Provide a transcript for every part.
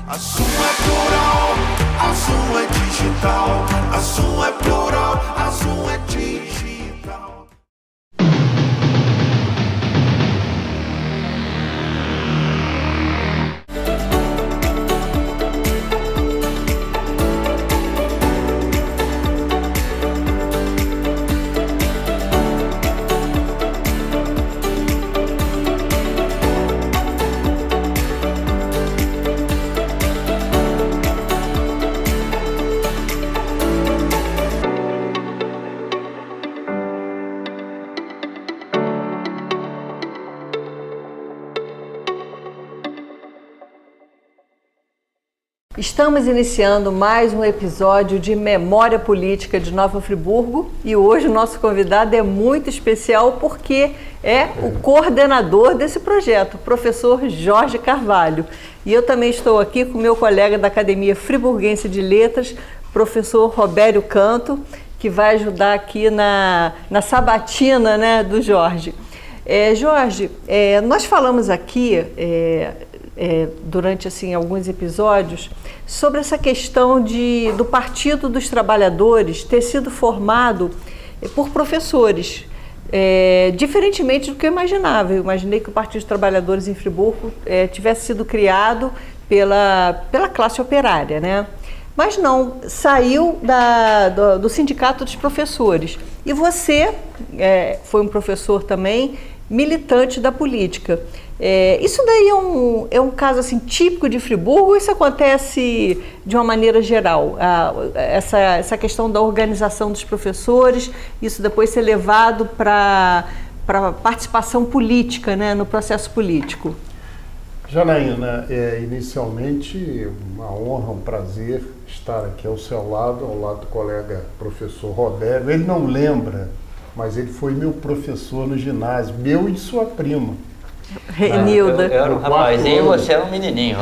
A Zoom é plural, a Zoom é digital. A Zoom é plural, a Zoom é digital. Estamos iniciando mais um episódio de Memória Política de Nova Friburgo e hoje o nosso convidado é muito especial porque é o coordenador desse projeto, o professor Jorge Carvalho. E eu também estou aqui com meu colega da Academia Friburguense de Letras, professor Robério Canto, que vai ajudar aqui na sabatina, né, do Jorge. Jorge, nós falamos aqui durante assim, alguns episódios sobre essa questão do Partido dos Trabalhadores ter sido formado por professores, diferentemente do que eu imaginava. Eu imaginei que o Partido dos Trabalhadores em Friburgo tivesse sido criado pela classe operária, né? Mas não, saiu do Sindicato dos Professores. E você foi um professor também, militante da política. Isso daí é um caso assim, típico de Friburgo ou isso acontece de uma maneira geral? Essa questão da organização dos professores, isso depois ser levado para participação política, né, no processo político? Janaína, inicialmente uma honra, um prazer estar aqui ao seu lado, ao lado do colega professor Robério. Ele não lembra, mas ele foi meu professor no ginásio, meu e de sua prima. Renilda. Eu era um rapazinho e você era um menininho.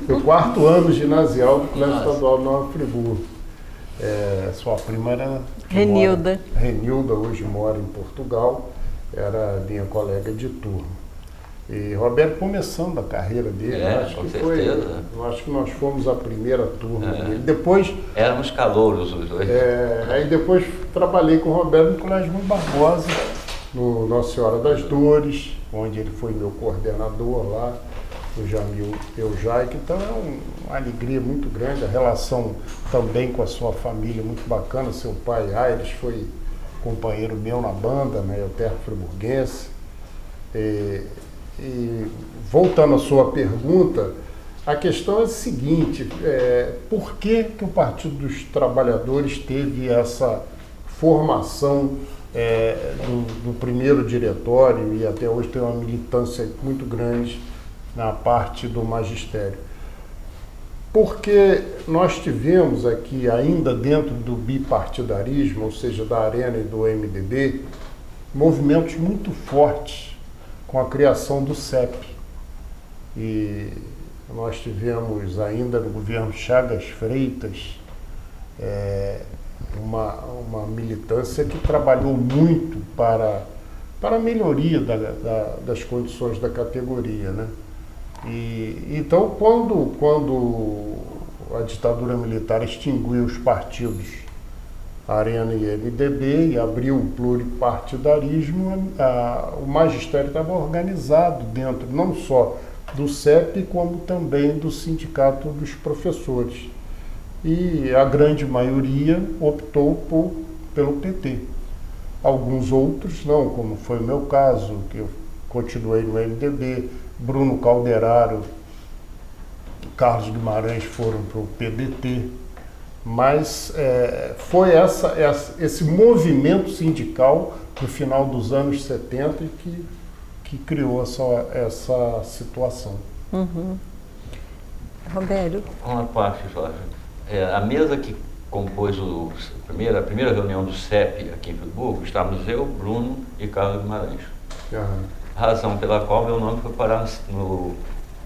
O quarto ano ginasial do Colégio Estadual de Nova Friburgo. Sua prima era Renilda. Renilda, hoje mora em Portugal, era minha colega de turma. E Roberto começando a carreira dele, Com certeza. Eu acho que nós fomos a primeira turma dele. Depois éramos calouros os dois. Aí depois trabalhei com o Roberto no Colégio Rui Barbosa, no Nossa Senhora das Dores, onde ele foi meu coordenador lá, o Jamil Eujaic. Então é uma alegria muito grande, a relação também com a sua família muito bacana. Seu pai, Aires, foi companheiro meu na banda, né, Terra Friburguense. E voltando à sua pergunta, a questão é a seguinte, por que o Partido dos Trabalhadores teve essa formação do primeiro diretório e até hoje tem uma militância muito grande na parte do magistério? Porque nós tivemos aqui, ainda dentro do bipartidarismo, ou seja, da Arena e do MDB, movimentos muito fortes com a criação do CEP. E nós tivemos ainda no governo Chagas Freitas uma militância que trabalhou muito para a melhoria das condições da categoria, né? Então, quando a ditadura militar extinguiu os partidos Arena e MDB e abriu o pluripartidarismo, o magistério estava organizado dentro não só do CEP, como também do Sindicato dos Professores. E a grande maioria optou pelo PT. Alguns outros não, como foi o meu caso, que eu continuei no MDB, Bruno Calderaro, Carlos Guimarães foram para o PDT. Mas foi esse movimento sindical no final dos anos 70 que criou essa situação. Uhum. Robério? Uma parte, Jorge. A mesa que compôs a primeira reunião do CEP aqui em Friburgo, estávamos eu, Bruno e Carlos Guimarães. Razão pela qual meu nome foi parar no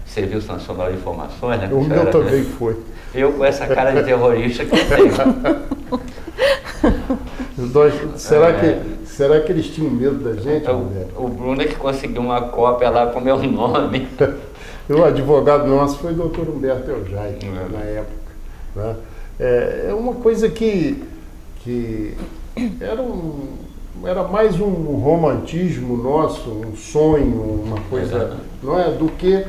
Serviço Nacional de Informações, né? O meu também foi. Eu com essa cara de terrorista que eu tenho. Será que eles tinham medo da gente? O Bruno é que conseguiu uma cópia lá com meu nome. O advogado nosso foi o doutor Humberto Eljai, na época. Né? É uma coisa que era mais um romantismo nosso, um sonho, uma coisa, não é? Do que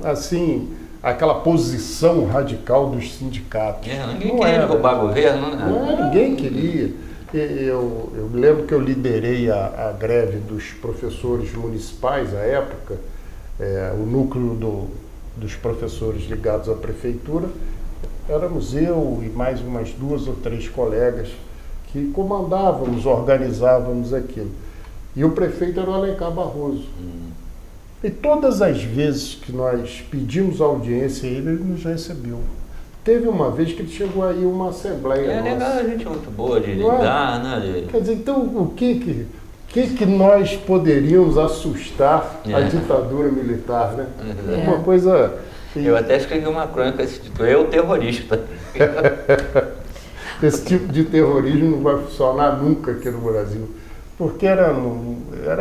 assim, aquela posição radical dos sindicatos. Ninguém queria roubar governo, né? Não, ninguém queria. Eu me lembro que eu liderei a greve dos professores municipais à época, o núcleo dos professores ligados à prefeitura. Éramos eu e mais umas 2 ou 3 colegas que comandávamos, organizávamos aquilo. E o prefeito era o Alencar Barroso. E todas as vezes que nós pedimos audiência a ele, ele nos recebeu. Teve uma vez que ele chegou aí uma assembleia nossa. Legal, a gente é muito boa de lidar, né? Quer dizer, então o que nós poderíamos assustar a ditadura militar, né? Uma coisa... Eu até escrevi uma crônica desse título, Eu Terrorista. Esse tipo de terrorismo não vai funcionar nunca aqui no Brasil, porque era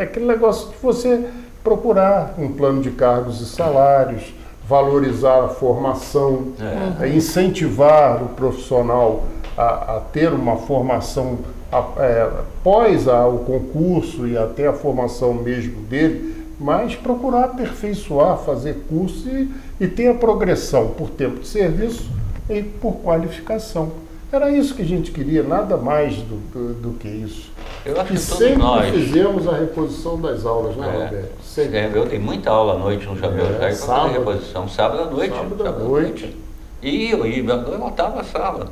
aquele negócio de você procurar um plano de cargos e salários, valorizar a formação, incentivar o profissional a ter uma formação após o concurso e até a formação mesmo dele, mas procurar aperfeiçoar, fazer curso e ter a progressão por tempo de serviço e por qualificação. Era isso que a gente queria, nada mais do que isso. Eu acho e que sempre nós fizemos a reposição das aulas, né, Roberto? Sempre. Eu tenho muita aula à noite no Jamel Jai para fazer reposição. Sábado à noite. Sábado à noite. E eu lotava a sala.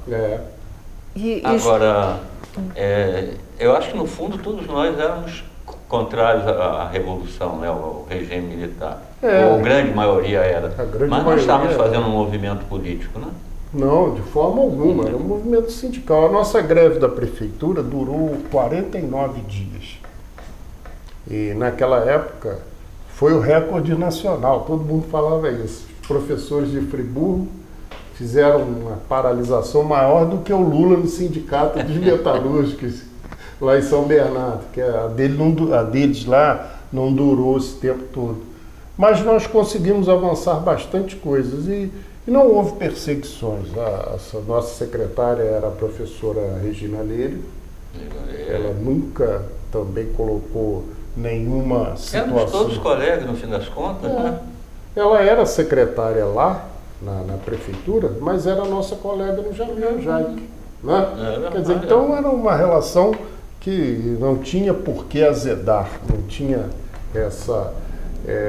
Agora, eu acho que no fundo todos nós éramos contrários à revolução, né, ao regime militar. Ou a grande maioria era. Mas nós estávamos fazendo um movimento político, né? Não, de forma alguma, era um movimento sindical. A nossa greve da prefeitura durou 49 dias. E naquela época foi o recorde nacional, todo mundo falava isso. Os professores de Friburgo fizeram uma paralisação maior do que o Lula no sindicato dos metalúrgicos lá em São Bernardo, que a deles lá não durou esse tempo todo. Mas nós conseguimos avançar bastante coisas e não houve perseguições. A nossa secretária era a professora Regina Leiro. Ela nunca também colocou nenhuma situação... Éramos todos colegas, no fim das contas, né? Ela era secretária lá, na prefeitura, mas era a nossa colega no Jamel Jai, né? Quer dizer, então era uma relação que não tinha por que azedar, não tinha essa...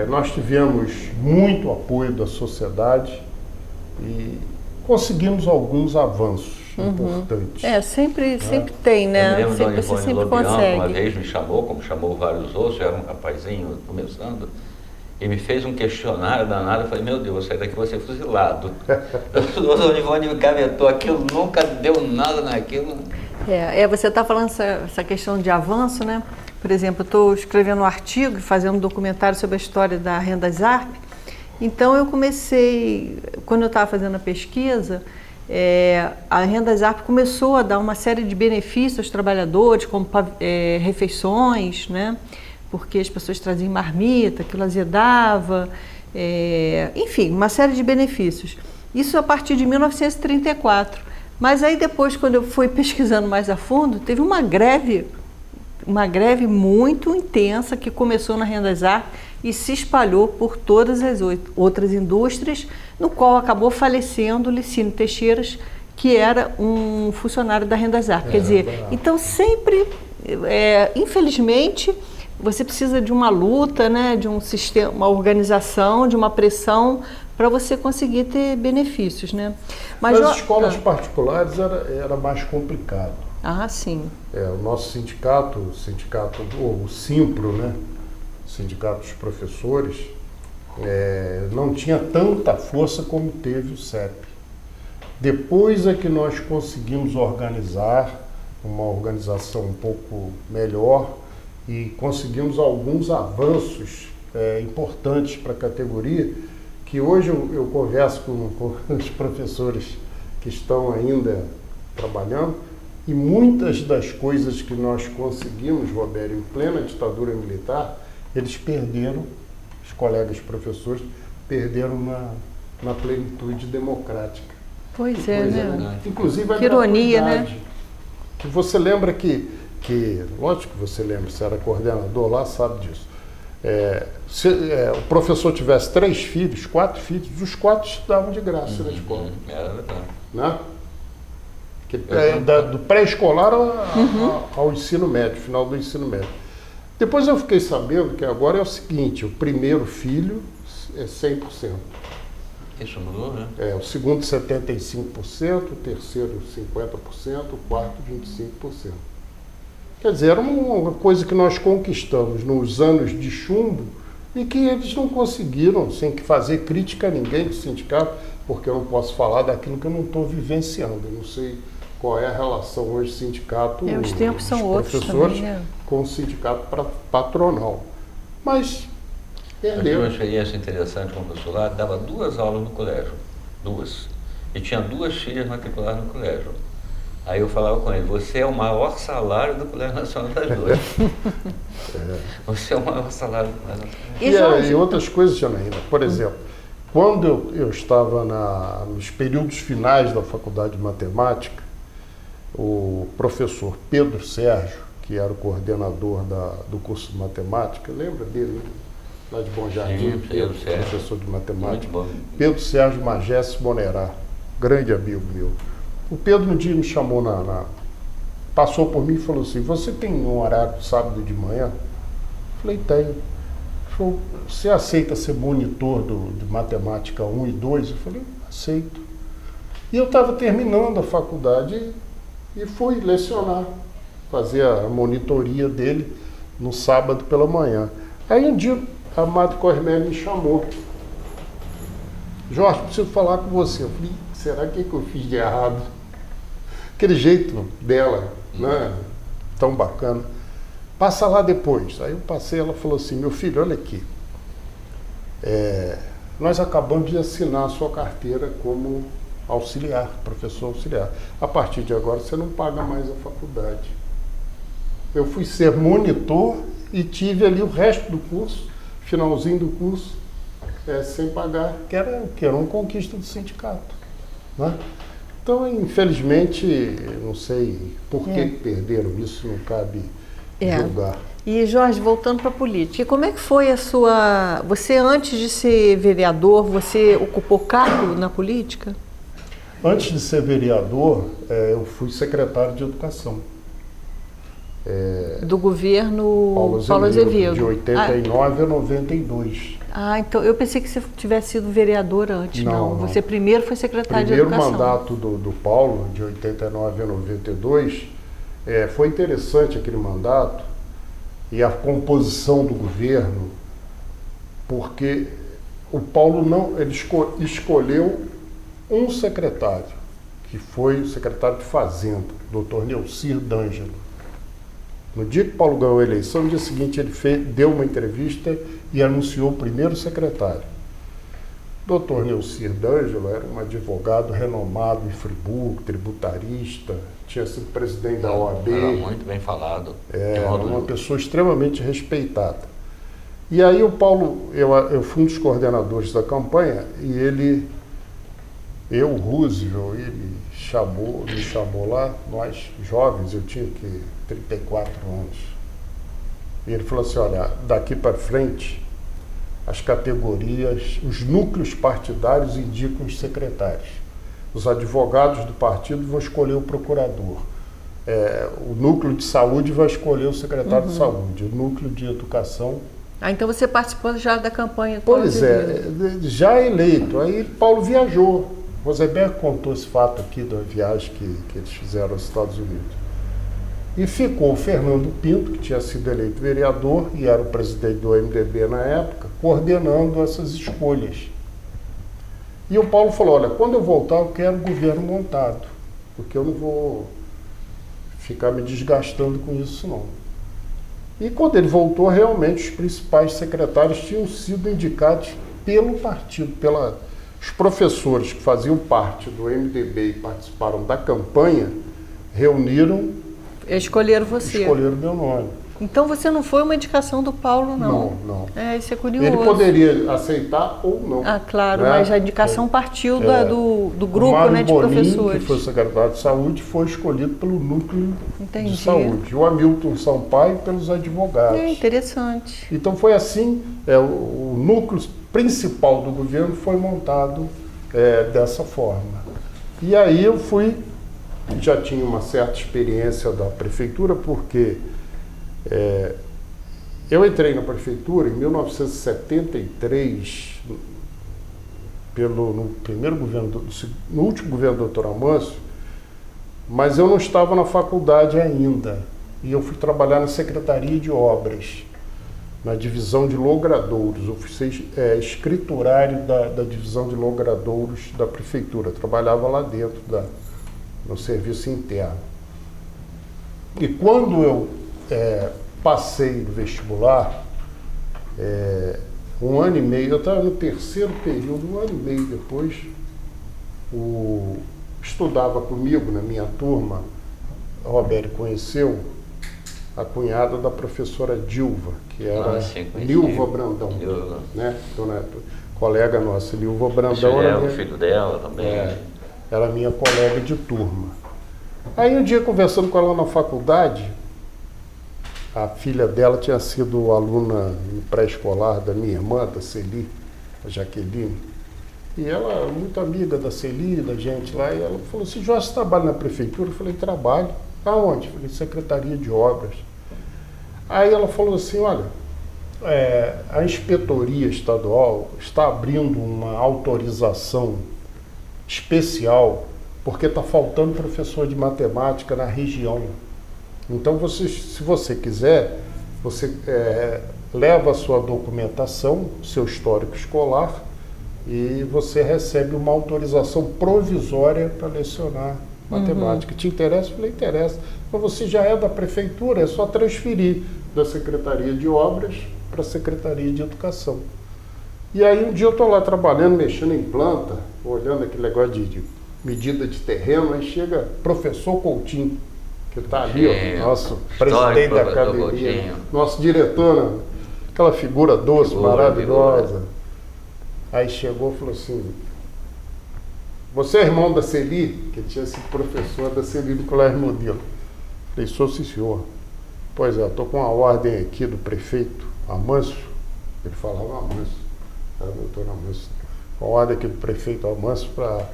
nós tivemos muito apoio da sociedade e conseguimos alguns avanços importantes. Sempre tem, né? Eu me lembro Você de sempre Lobianco, consegue. uma vez me chamou, como chamou vários outros, eu era um rapazinho começando, e me fez um questionário danado. Eu falei, meu Deus, vou sair daqui, vou ser fuzilado. O Olivone me cavetou aquilo, nunca deu nada naquilo. Você está falando essa questão de avanço, né? Por exemplo, eu estou escrevendo um artigo e fazendo um documentário sobre a história da Renda Zarp. Então eu comecei, quando eu estava fazendo a pesquisa, a Renda Zarp começou a dar uma série de benefícios aos trabalhadores, como refeições, né? Porque as pessoas traziam marmita, aquilo azedava, enfim, uma série de benefícios. Isso a partir de 1934. Mas aí depois, quando eu fui pesquisando mais a fundo, teve uma greve muito intensa que começou na Renda Zarp e se espalhou por todas as outras indústrias, no qual acabou falecendo Licínio Teixeiras, que era um funcionário da Renda Zarp. Quer dizer, então sempre, infelizmente, você precisa de uma luta, né, de um sistema, uma organização, de uma pressão para você conseguir ter benefícios, né? Mas nas escolas particulares era mais complicado. Ah, sim. O nosso sindicato, o Simpro, né? Sindicato dos Professores, não tinha tanta força como teve o CEP. Depois é que nós conseguimos organizar uma organização um pouco melhor e conseguimos alguns avanços importantes para a categoria, que hoje eu converso com os professores que estão ainda trabalhando, e muitas das coisas que nós conseguimos, Roberto, em plena ditadura militar, eles perderam os colegas professores perderam na plenitude democrática. Pois é, né? Inclusive a que ironia, né? Que você lembra que, lógico que você lembra, você era coordenador lá, sabe disso. Se o professor tivesse 3 filhos, 4 filhos, os 4 estudavam de graça na escola. Era verdade. Né? Do pré-escolar ao ensino médio, final do ensino médio. Depois eu fiquei sabendo que agora é o seguinte, o primeiro filho é 100%. Isso mudou, né? O segundo 75%, o terceiro 50%, o quarto 25%. Quer dizer, era uma coisa que nós conquistamos nos anos de chumbo e que eles não conseguiram, sem fazer crítica a ninguém do sindicato, porque eu não posso falar daquilo que eu não estou vivenciando. Eu não sei qual é a relação hoje sindicato, os tempos são outros professores também, né? Com o sindicato patronal. Mas Eu tive perdeu. uma experiência interessante com o professor lá, dava 2 aulas no colégio, 2. E tinha 2 filhas matriculadas no colégio. Aí eu falava com ele, você é o maior salário do Colégio Nacional das 2. Você é o maior salário do Colégio Nacional. E outras coisas, Janaína. Por exemplo, quando eu estava nos períodos finais da faculdade de matemática, o professor Pedro Sérgio, que era o coordenador do curso de matemática, lembra dele, né? Lá de Bom Jardim, Pedro Sérgio, professor de matemática. Muito bom. Pedro Sérgio Magés Monerá, grande amigo meu. O Pedro um dia me chamou passou por mim e falou assim, você tem um horário sábado de manhã? Eu falei, tenho. Ele falou, você aceita ser monitor de matemática 1 e 2? Eu falei, aceito. E eu estava terminando a faculdade e fui lecionar, fazer a monitoria dele no sábado pela manhã. Aí um dia a Madre Cormélio me chamou. Jorge, preciso falar com você. Eu falei, será que eu fiz de errado? Aquele jeito dela, né? Tão bacana. Passa lá depois. Aí eu passei, ela falou assim, meu filho, olha aqui. Nós acabamos de assinar a sua carteira como auxiliar, professor auxiliar. A partir de agora você não paga mais a faculdade. Eu fui ser monitor e tive ali o resto do curso, finalzinho do curso, sem pagar, que era uma conquista do sindicato. Né? Então, infelizmente, não sei por que perderam isso, não cabe julgar. E, Jorge, voltando para a política, como é que foi a sua... Você, antes de ser vereador, você ocupou cargo na política? Antes de ser vereador, eu fui secretário de Educação. Do governo Paulo Azevedo. De 89 a 92. Então eu pensei que você tivesse sido vereador antes. Não. Você primeiro foi secretário de Educação. O primeiro mandato do Paulo, de 89 a 92, foi interessante aquele mandato e a composição do governo, porque o Paulo ele escolheu um secretário, que foi o secretário de Fazenda, Dr. Neucir D'Angelo. No dia que Paulo ganhou a eleição, no dia seguinte ele deu uma entrevista e anunciou o primeiro secretário. Dr. Neucir D'Angelo era um advogado renomado em Friburgo, tributarista, tinha sido presidente da OAB. Era muito bem falado. Era uma pessoa extremamente respeitada. E aí o Paulo, eu fui um dos coordenadores da campanha e o Roosevelt, ele me chamou lá, nós jovens, eu tinha 34 anos. E ele falou assim, olha, daqui para frente, as categorias, os núcleos partidários indicam os secretários. Os advogados do partido vão escolher o procurador. O núcleo de saúde vai escolher o secretário de saúde. O núcleo de educação... então você participou já da campanha? Pois já eleito. Aí Paulo viajou. Rosenberg contou esse fato aqui da viagem que eles fizeram aos Estados Unidos. E ficou o Fernando Pinto, que tinha sido eleito vereador e era o presidente do MDB na época, coordenando essas escolhas. E o Paulo falou, olha, quando eu voltar eu quero governo montado, porque eu não vou ficar me desgastando com isso não. E quando ele voltou, realmente os principais secretários tinham sido indicados pelo partido, os professores que faziam parte do MDB e participaram da campanha, reuniram... Escolheram você. Escolheram meu nome. Então você não foi uma indicação do Paulo, não? Não. Isso é curioso. Ele poderia aceitar ou não. Ah, claro, né? mas a indicação partiu do grupo, o né, de Bonin, professores. que foi secretário de saúde, foi escolhido pelo núcleo Entendi. de saúde. O Hamilton Sampaio pelos advogados. Interessante. Então foi assim, o núcleo principal do governo foi montado dessa forma. E aí eu já tinha uma certa experiência da prefeitura, porque eu entrei na prefeitura em 1973, no primeiro governo, no último governo do Dr. Amâncio, mas eu não estava na faculdade ainda. E eu fui trabalhar na Secretaria de Obras, na divisão de logradouros. Eu fui ser escriturário da divisão de logradouros da prefeitura. Eu trabalhava lá dentro no serviço interno. E quando eu passei no vestibular, 1 ano e meio, eu estava no terceiro período, 1 ano e meio depois, estudava comigo na minha turma, a Roberto conheceu a cunhada da professora Dilva, que era Lilva Brandão, né? Colega nossa, Lilva Brandão. O filho dela também. Era minha colega de turma. Aí um dia, conversando com ela na faculdade, a filha dela tinha sido aluna pré-escolar da minha irmã, da Celi, a Jaqueline, e ela, muito amiga da Celi, da gente lá, e ela falou assim: Jorge, você trabalha na prefeitura? Eu falei: trabalho. Aonde? Eu falei: Secretaria de Obras. Aí ela falou assim: olha, a inspetoria estadual está abrindo uma autorização especial porque está faltando professor de matemática na região. Então, se você quiser, você leva a sua documentação, seu histórico escolar, e você recebe uma autorização provisória para lecionar matemática. Te interessa? Eu falei: interessa. Então você já é da prefeitura, é só transferir da Secretaria de Obras para a Secretaria de Educação. E aí um dia eu estou lá trabalhando, mexendo em planta, olhando aquele negócio de medida de terreno, aí chega professor Coutinho, que está ali, ó, nosso presidente da academia, nosso diretor, né? Aquela figura doce, maravilhosa. Aí chegou e falou assim: você é irmão da Celi? Que tinha sido professor da Celi do Colégio Modelo. Falei: sou, sim, senhor. Pois é, estou com uma ordem aqui do prefeito Amâncio. Ele falava Amâncio, era o doutor Amâncio. Com a ordem aqui do prefeito Amâncio para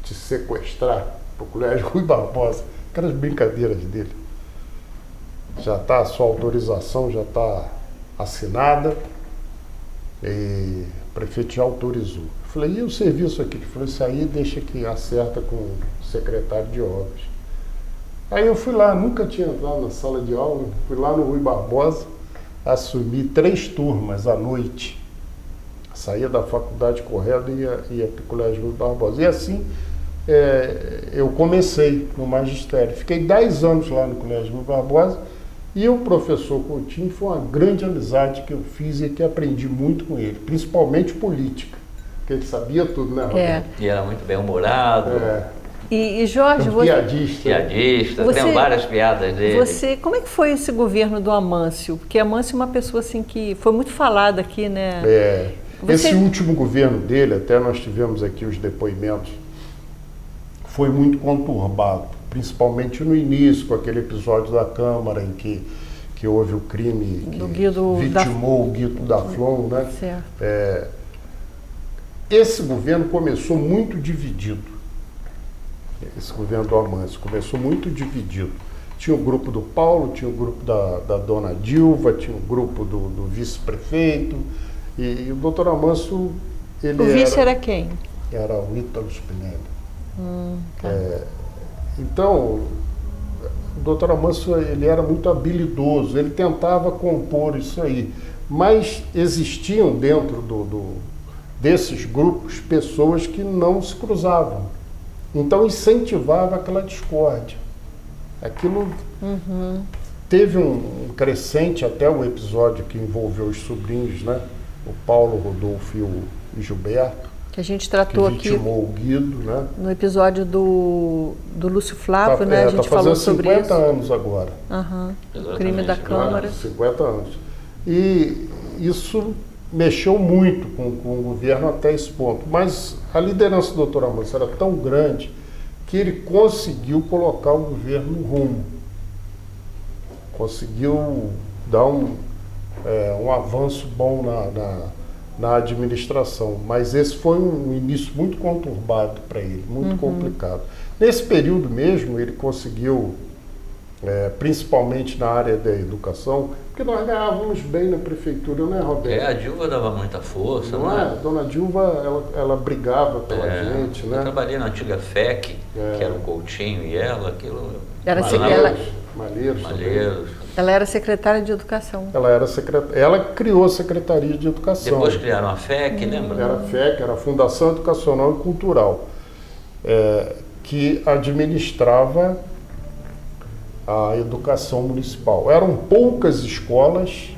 te sequestrar para o Colégio Rui Barbosa. Aquelas brincadeiras dele. Já está, a sua autorização já está assinada e o prefeito já autorizou. Eu falei: e o serviço aqui? Ele falou: isso aí deixa que acerta com o secretário de obras. Aí eu fui lá, nunca tinha entrado na sala de aula, fui lá no Rui Barbosa, assumi 3 turmas à noite. Saía da faculdade correndo e ia para o Colégio Rui Barbosa. E assim eu comecei no magistério. Fiquei 10 anos lá no Colégio Rui Barbosa, e o professor Coutinho foi uma grande amizade que eu fiz e que aprendi muito com ele, principalmente política, porque ele sabia tudo, né, Roberto? E era muito bem-humorado. E Jorge, Piadista, tem várias piadas dele. Como é que foi esse governo do Amâncio? Porque Amâncio é uma pessoa assim que foi muito falada aqui, né? Esse último governo dele, até nós tivemos aqui os depoimentos, foi muito conturbado, principalmente no início, com aquele episódio da Câmara em que houve o crime que vitimou o Guido da Flon, né? Certo. Esse governo começou muito dividido. Esse governo do Amâncio começou muito dividido. Tinha o grupo do Paulo, tinha o grupo da dona Dilva, tinha o grupo do vice-prefeito, e o doutor Amâncio, o vice era quem? Era o Ítalo Spinelli. Tá. Então, o doutor Amâncio, ele era muito habilidoso, ele tentava compor isso aí, mas existiam dentro desses grupos pessoas que não se cruzavam. Então incentivava aquela discórdia. Aquilo teve um crescente até o episódio que envolveu os sobrinhos, né? O Paulo, Rodolfo e o Gilberto. Que a gente tratou que vitimou o Guido, né? No episódio do Lúcio Flávio, né? A gente falou sobre isso. Tá fazendo 50 anos agora. O crime da Câmara. 50 anos. E isso mexeu muito com o governo até esse ponto. Mas a liderança do doutor Amâncio era tão grande que ele conseguiu colocar o governo no rumo. Conseguiu dar um avanço bom na administração. Mas esse foi um início muito conturbado para ele, muito complicado. Nesse período mesmo, ele conseguiu, principalmente na área da educação, porque nós ganhávamos bem na prefeitura, não é, Roberto? A Dilva dava muita força, não é? A dona Dilva, ela brigava pela gente, né? Eu trabalhei na antiga FEC, que era o Coutinho e ela, aquilo... Malheiros. Ela era secretária de Educação. Ela criou a Secretaria de Educação. Depois criaram a FEC, lembra? Era a FEC, era a Fundação Educacional e Cultural, que administrava a educação municipal. Eram poucas escolas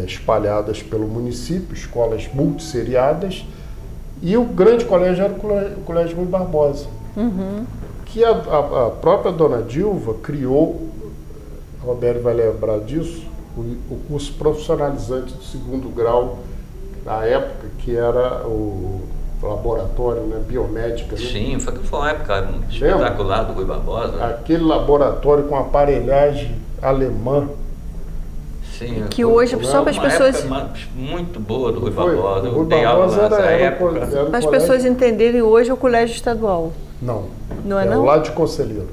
espalhadas pelo município, escolas multisseriadas, e o grande colégio era o Colégio Rui Barbosa, que a própria dona Dilva criou, Roberto vai lembrar disso, o curso profissionalizante do 2º grau, na época, que era o laboratório, né, biomédica. Né? Sim, foi uma época espetacular do Rui Barbosa. Aquele laboratório com aparelhagem alemã. Sim, que hoje, só para as pessoas... muito boa do Rui Barbosa. O Rui Barbosa era para as pessoas entenderem, hoje é o colégio estadual. Não. Não é não? O lado de Conselheiro.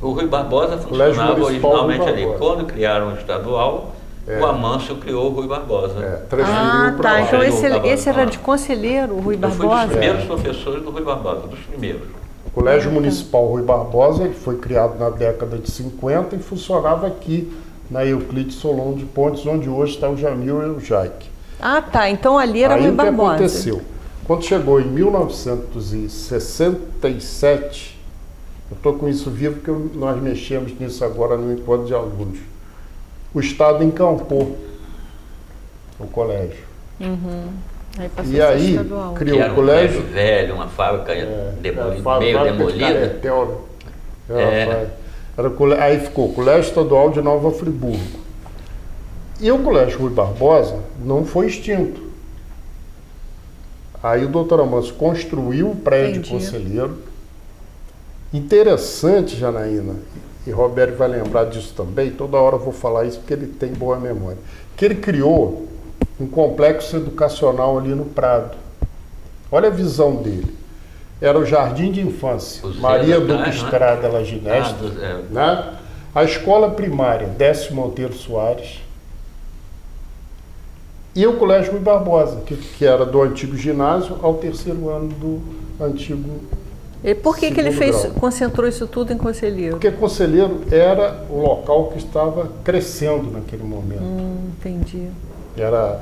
O Rui Barbosa funcionava originalmente ali. Quando criaram o estadual, o Amâncio criou o Rui Barbosa. Transferiu para lá. Então esse era de Conselheiro, o Rui Barbosa? Eu fui dos primeiros professores do Rui Barbosa, dos primeiros. O Colégio Municipal Rui Barbosa, ele foi criado na década de 50 e funcionava aqui na Euclides Solon de Pontes, onde hoje está o Jamil e o Jaique. Então ali era Rui Barbosa. O que aconteceu? Quando chegou em 1967, eu estou com isso vivo porque nós mexemos nisso agora no encontro de alunos. O Estado encampou o colégio. E aí criou o colégio velho, uma fábrica meio demolida. Aí ficou o Colégio Estadual de Nova Friburgo. E o Colégio Rui Barbosa não foi extinto. Aí o doutor Amâncio construiu o prédio Conselheiro. Interessante, Janaína, e Roberto vai lembrar disso também, toda hora eu vou falar isso porque ele tem boa memória, que ele criou um complexo educacional ali no Prado. Olha a visão dele. Era o Jardim de Infância, Maria Duque Estrada Laginestra, né? A escola primária, Décio Monteiro Soares, e o Colégio Rui Barbosa, que era do antigo ginásio ao 3º ano do antigo. E por que ele concentrou isso tudo em Conselheiro? Porque Conselheiro era o local que estava crescendo naquele momento. Entendi. Era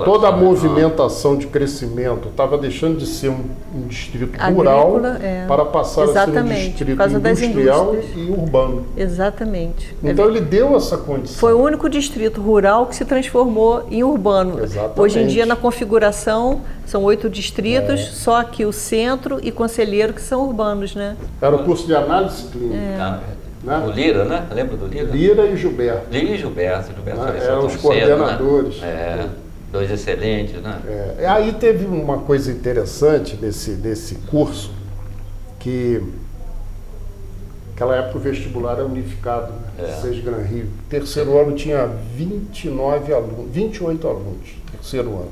toda a movimentação de crescimento estava deixando de ser um distrito rural para passar a ser um distrito industrial e urbano. Exatamente. Então ele deu essa condição. Foi o único distrito rural que se transformou em urbano. Exatamente. Hoje em dia, na configuração, são 8 distritos, só que o centro e Conselheiro que são urbanos, né? Era o curso de análise clínica. Né? O Lira, né? Lembra do Lira? Lira e Gilberto. Lira e Gilberto. Eram os coordenadores. Né? Dois excelentes, né? Aí teve uma coisa interessante desse curso, que naquela época o vestibular era unificado, né? 6 Gran Rio. Terceiro ano tinha 28 alunos, terceiro ano.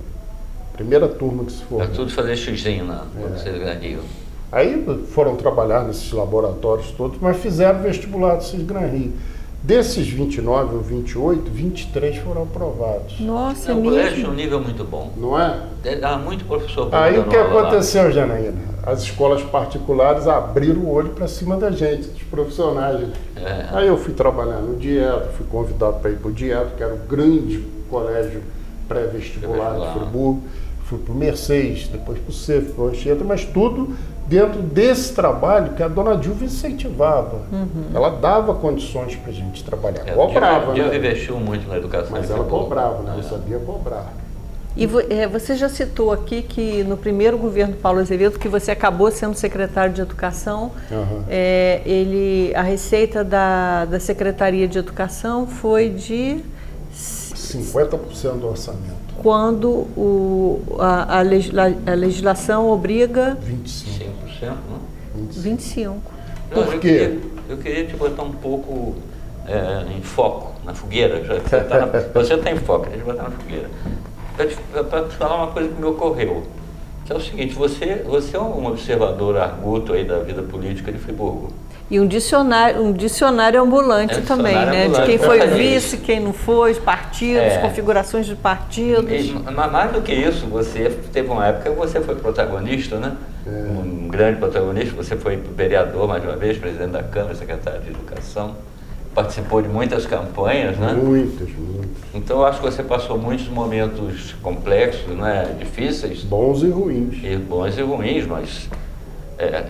Primeira turma que se formou. Era tudo fazer xizinho no 6 Gran Rio. Aí foram trabalhar nesses laboratórios todos, mas fizeram vestibular do CIS Gran Rio. Desses 29 ou 28, 23 foram aprovados. Nossa, o colégio tinha um nível muito bom. Não é? Dava muito professor. Aí o que aconteceu, Janaína? As escolas particulares abriram o olho para cima da gente, dos profissionais. Aí eu fui trabalhar no Dieto, fui convidado para ir para o Dieto, que era o grande colégio pré-vestibular de Friburgo. Fui para o Mercedes, depois para o CEF, para o Anchieta, mas tudo dentro desse trabalho que a dona Dilva incentivava. Ela dava condições para a gente trabalhar. Cobrava, né? Ela investiu muito na educação. Mas ela cobrava, né? Ela sabia cobrar. E você já citou aqui que no primeiro governo Paulo Azevedo, que você acabou sendo secretário de Educação, a receita da Secretaria de Educação foi de 50% do orçamento. Quando a legislação obriga 25%. 5%, né? 25%. Por quê? Eu queria te botar um pouco em foco, na fogueira. Você está em foco, deixa eu botar na fogueira. Para te falar uma coisa que me ocorreu. Que é o seguinte, você é um observador arguto aí da vida política de Friburgo. E um dicionário ambulante também, né? Ambulante. De quem foi vice, quem não foi, partidos, configurações de partidos. Mas mais do que isso, você teve uma época que você foi protagonista, né? Um grande protagonista, você foi vereador mais uma vez, presidente da Câmara, secretário de Educação, participou de muitas campanhas, né? Muitas. Então eu acho que você passou muitos momentos complexos, né? Difíceis. Bons e ruins. Bons e ruins, mas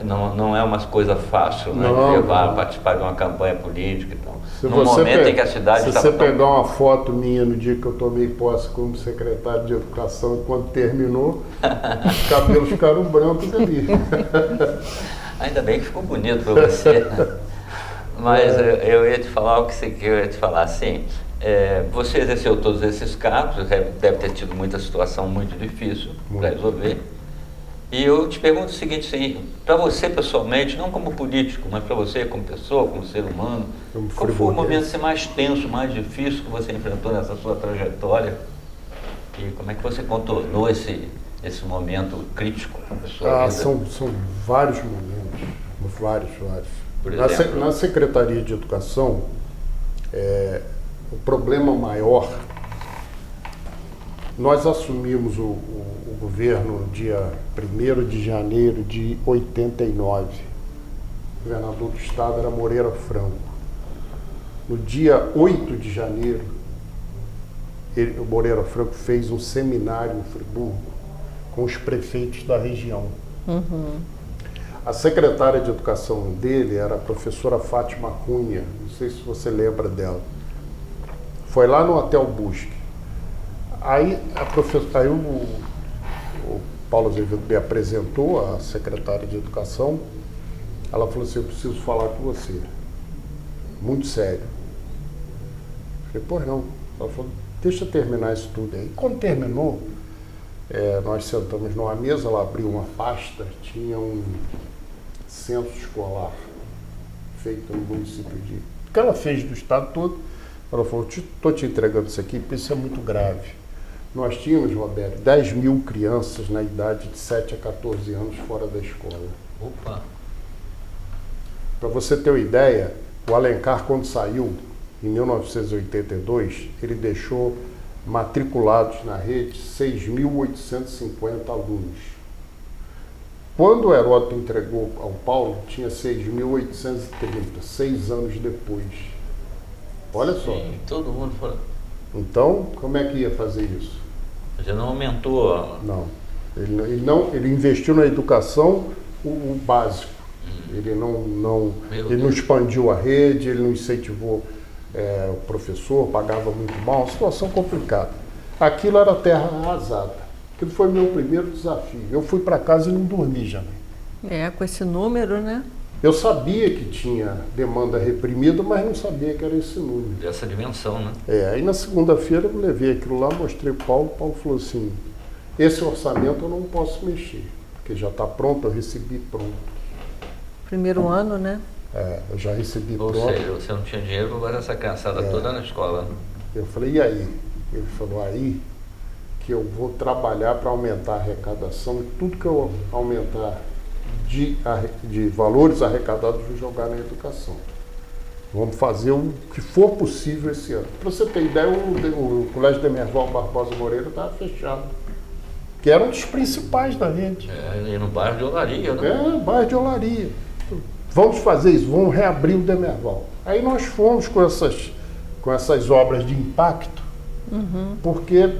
não é uma coisa fácil, né? Não, levar, participar de uma campanha política e tal. Se No momento em que a cidade se estava você pegar uma foto minha no dia que eu tomei posse como secretário de Educação e quando terminou, os cabelos ficaram brancos ali. Ainda bem que ficou bonito para você. Mas eu ia te falar o que eu ia te falar. Assim, você exerceu todos esses cargos, deve ter tido muita situação muito difícil para resolver. E eu te pergunto o seguinte, assim, para você pessoalmente, não como político, mas para você como pessoa, como ser humano, qual foi o momento assim, mais tenso, mais difícil que você enfrentou nessa sua trajetória? E como é que você contornou esse momento crítico da sua vida? São vários momentos, vários. Por exemplo, Na Secretaria de Educação, o problema maior, nós assumimos o governo dia 1º de janeiro de 89. O governador do estado era Moreira Franco. No dia 8 de janeiro, o Moreira Franco fez um seminário em Friburgo com os prefeitos da região. A secretária de Educação dele era a professora Fátima Cunha, não sei se você lembra dela. Foi lá no Hotel Busque. Aí o Paulo Azevedo me apresentou a secretária de Educação. Ela falou assim, eu preciso falar com você. Muito sério. Eu falei, pois não. Ela falou, deixa eu terminar isso tudo aí. Quando terminou, nós sentamos numa mesa, ela abriu uma pasta, tinha um censo escolar feito no município o que ela fez do estado todo. Ela falou, estou te entregando isso aqui, porque isso é muito grave. Nós tínhamos, Roberto, 10 mil crianças na idade de 7 a 14 anos fora da escola. Opa! Para você ter uma ideia, o Alencar, quando saiu, em 1982, ele deixou matriculados na rede 6.850 alunos. Quando o Heródoto entregou ao Paulo, tinha 6.830, 6 anos depois. Olha só. Sim, todo mundo foi. Então, como é que ia fazer isso? Você não aumentou Não. Ele investiu na educação o básico. Ele não expandiu a rede, ele não incentivou o professor, pagava muito mal, uma situação complicada. Aquilo era terra arrasada. Aquilo foi meu primeiro desafio. Eu fui para casa e não dormi já. Com esse número, né? Eu sabia que tinha demanda reprimida, mas não sabia que era esse número. dessa dimensão, né? Aí na segunda-feira eu levei aquilo lá, mostrei para o Paulo. O Paulo falou assim, esse orçamento eu não posso mexer, porque já está pronto, eu recebi pronto. Primeiro ano, né? Eu já recebi pronto. Ou seja, você não tinha dinheiro para botar essa criançada toda na escola. Eu falei, e aí? Ele falou, aí que eu vou trabalhar para aumentar a arrecadação, e tudo que eu aumentar de valores arrecadados, vou jogar na educação. Vamos fazer o que for possível esse ano. Para você ter ideia, o Colégio Demerval Barbosa Moreira estava fechado, que era um dos principais da rede. E no bairro de Olaria, né? Bairro de Olaria. Vamos fazer isso, vamos reabrir o Demerval. Aí nós fomos com essas obras de impacto, porque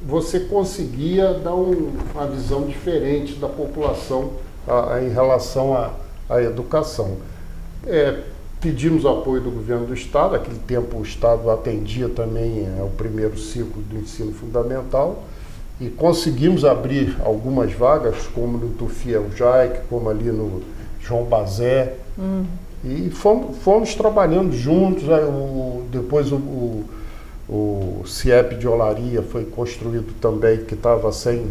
você conseguia dar uma visão diferente da população em relação à educação. Pedimos apoio do governo do estado, naquele tempo o estado atendia também o primeiro ciclo do ensino fundamental, e conseguimos abrir algumas vagas, como no Tufi El Jaique, como ali no João Bazé. E fomos trabalhando juntos. Aí depois o CIEP de Olaria foi construído também, que estava sem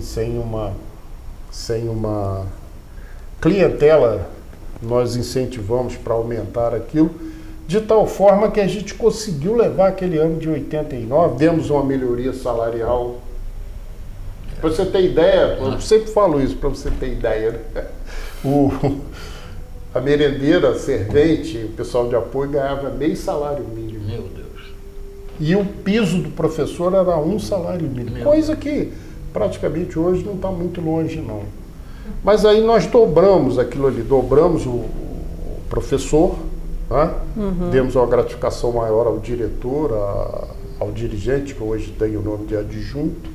uma clientela. Nós incentivamos para aumentar aquilo, de tal forma que a gente conseguiu levar aquele ano de 89, demos uma melhoria salarial. Para você ter ideia, eu sempre falo isso, para você ter ideia, né? A merendeira, a servente, o pessoal de apoio ganhava meio salário mínimo. Meu Deus. E o piso do professor era 1 salário mínimo. Coisa que praticamente hoje não está muito longe, não. Mas aí nós dobramos aquilo ali, dobramos o professor, né? Demos uma gratificação maior ao diretor, ao dirigente, que hoje tem o nome de adjunto,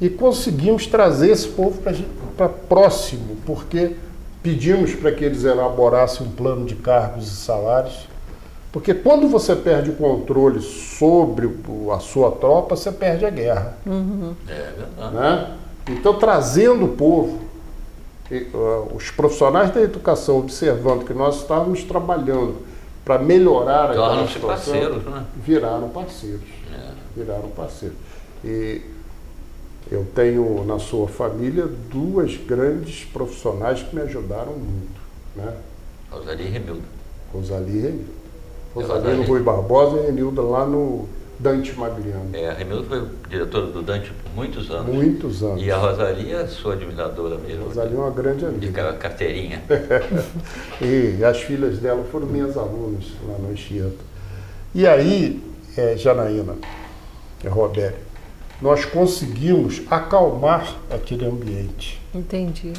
e conseguimos trazer esse povo para próximo, porque pedimos para que eles elaborassem um plano de cargos e salários, porque quando você perde o controle sobre a sua tropa, você perde a guerra. É verdade. Né? Então, trazendo o povo, os profissionais da educação, observando que nós estávamos trabalhando para melhorar aquela situação, parceiros, né? viraram parceiros. Viraram parceiros. E eu tenho na sua família 2 grandes profissionais que me ajudaram muito, né? Rosalie e Remilda. Rosalie e Renilda. Rosalie no Rui Barbosa e Renilda lá no Dante Magliano. A Remilda foi diretora do Dante por muitos anos. Muitos anos. E a Rosalie é sua admiradora mesmo. Rosalie é uma grande amiga. Fica carteirinha. E as filhas dela foram minhas alunas lá no Anchieta. E aí, Janaína, Roberto, nós conseguimos acalmar aquele ambiente. Entendi.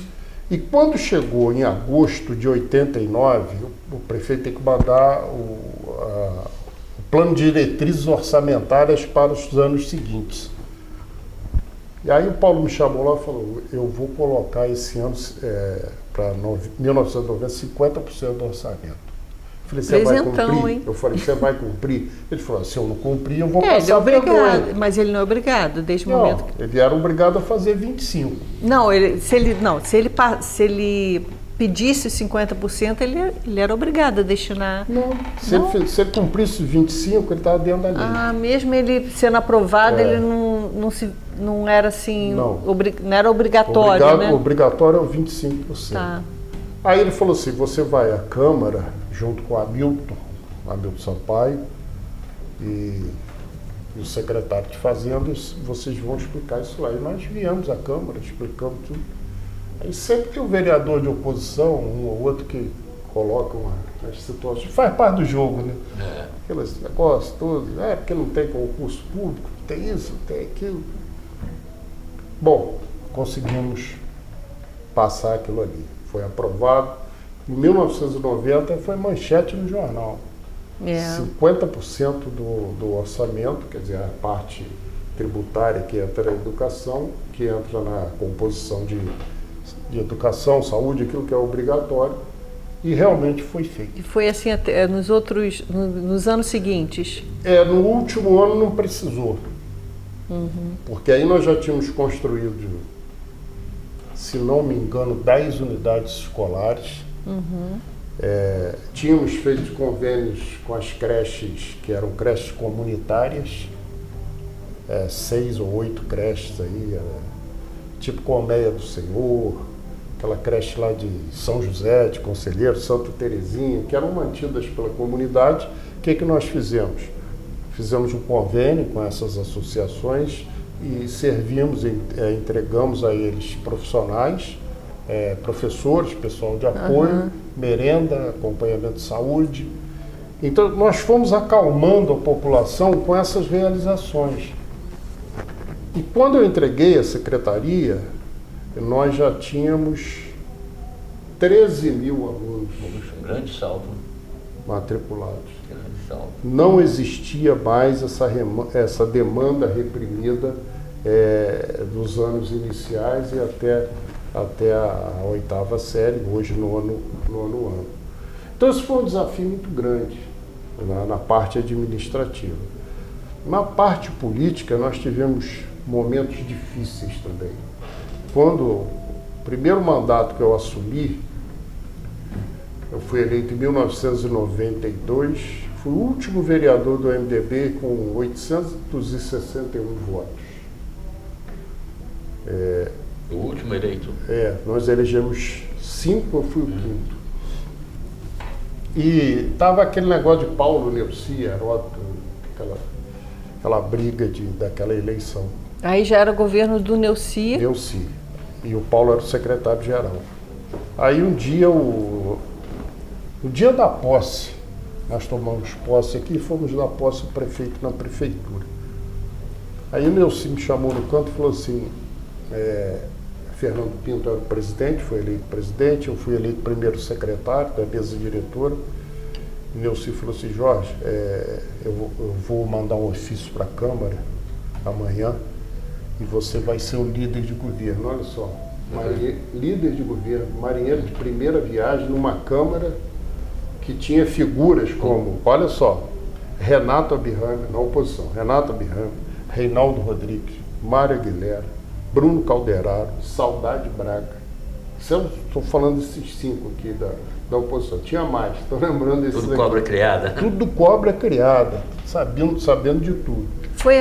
E quando chegou em agosto de 89, o prefeito tem que mandar o plano de diretrizes orçamentárias para os anos seguintes. E aí o Paulo me chamou lá e falou, eu vou colocar esse ano, para 1990, 50% do orçamento. Eu falei, você vai cumprir? Hein? Eu falei, você vai cumprir? Ele falou, se eu não cumprir, eu vou Ele é passar obrigado, vergonha. mas ele não é obrigado desde o Não, momento. ele era obrigado a fazer 25%. Não, se ele pedisse 50%, ele era obrigado a destinar. Não, se ele cumprisse 25%, ele estava dentro da lei. Ah, mesmo ele sendo aprovado, ele não era assim, Não. não era obrigatório, né? Obrigatório é o 25%. Tá. Aí ele falou assim, você vai à Câmara, junto com o Hamilton Sampaio e o secretário de Fazendas, vocês vão explicar isso lá. E nós viemos à Câmara, explicamos tudo. Aí sempre tem um vereador de oposição, um ou outro que coloca umas situações, faz parte do jogo, né? Aqueles negócios todos, porque não tem concurso público, tem isso, tem aquilo. Bom, conseguimos passar aquilo ali. Foi aprovado. Em 1990 foi manchete no jornal. 50% do orçamento, quer dizer, a parte tributária que entra na educação, que entra na composição de educação, saúde, aquilo que é obrigatório, e realmente foi feito. E foi assim até nos anos seguintes? No último ano não precisou, porque aí nós já tínhamos construído, se não me engano, 10 unidades escolares. Tínhamos feito convênios com as creches, que eram creches comunitárias, 6 ou 8 creches aí, tipo Colmeia do Senhor, aquela creche lá de São José, de Conselheiro, Santa Terezinha, que eram mantidas pela comunidade. O que nós fizemos? Fizemos um convênio com essas associações e servimos, entregamos a eles profissionais, professores, pessoal de apoio, merenda, acompanhamento de saúde. Então, nós fomos acalmando a população com essas realizações. E quando eu entreguei a secretaria, nós já tínhamos 13 mil alunos Grande salto. matriculados. Grande salto. Não existia mais essa demanda reprimida dos anos iniciais e até a 8ª série, hoje no nono ano. Então, esse foi um desafio muito grande na parte administrativa. Na parte política, nós tivemos momentos difíceis também. Quando o primeiro mandato que eu assumi, eu fui eleito em 1992, fui o último vereador do MDB com 861 votos. O último eleito? Nós elegemos 5, eu fui o quinto. E estava aquele negócio de Paulo Neuci, Heródoto, aquela briga daquela eleição. Aí já era o governo do Neuci. Neuci. E o Paulo era o secretário-geral. Aí um dia, no dia da posse, nós tomamos posse aqui e fomos dar posse ao prefeito na prefeitura. Aí o Neuci me chamou no canto e falou assim, Fernando Pinto era o presidente, foi eleito presidente, eu fui eleito primeiro secretário da mesa diretora. O Neuci falou assim, Jorge, eu vou mandar um ofício para a Câmara amanhã e você vai ser o líder de governo. Olha só, líder de governo, marinheiro de primeira viagem numa Câmara que tinha figuras como, olha só, Renato Abirrame, na oposição, Renato Abirrame, Reinaldo Rodrigues, Mário Aguilera, Bruno Calderaro, Saudade Braga. Estou falando desses 5 aqui da oposição. Tinha mais, estou lembrando desses Tudo cobra criada. Tudo cobra criada, sabendo de tudo. Foi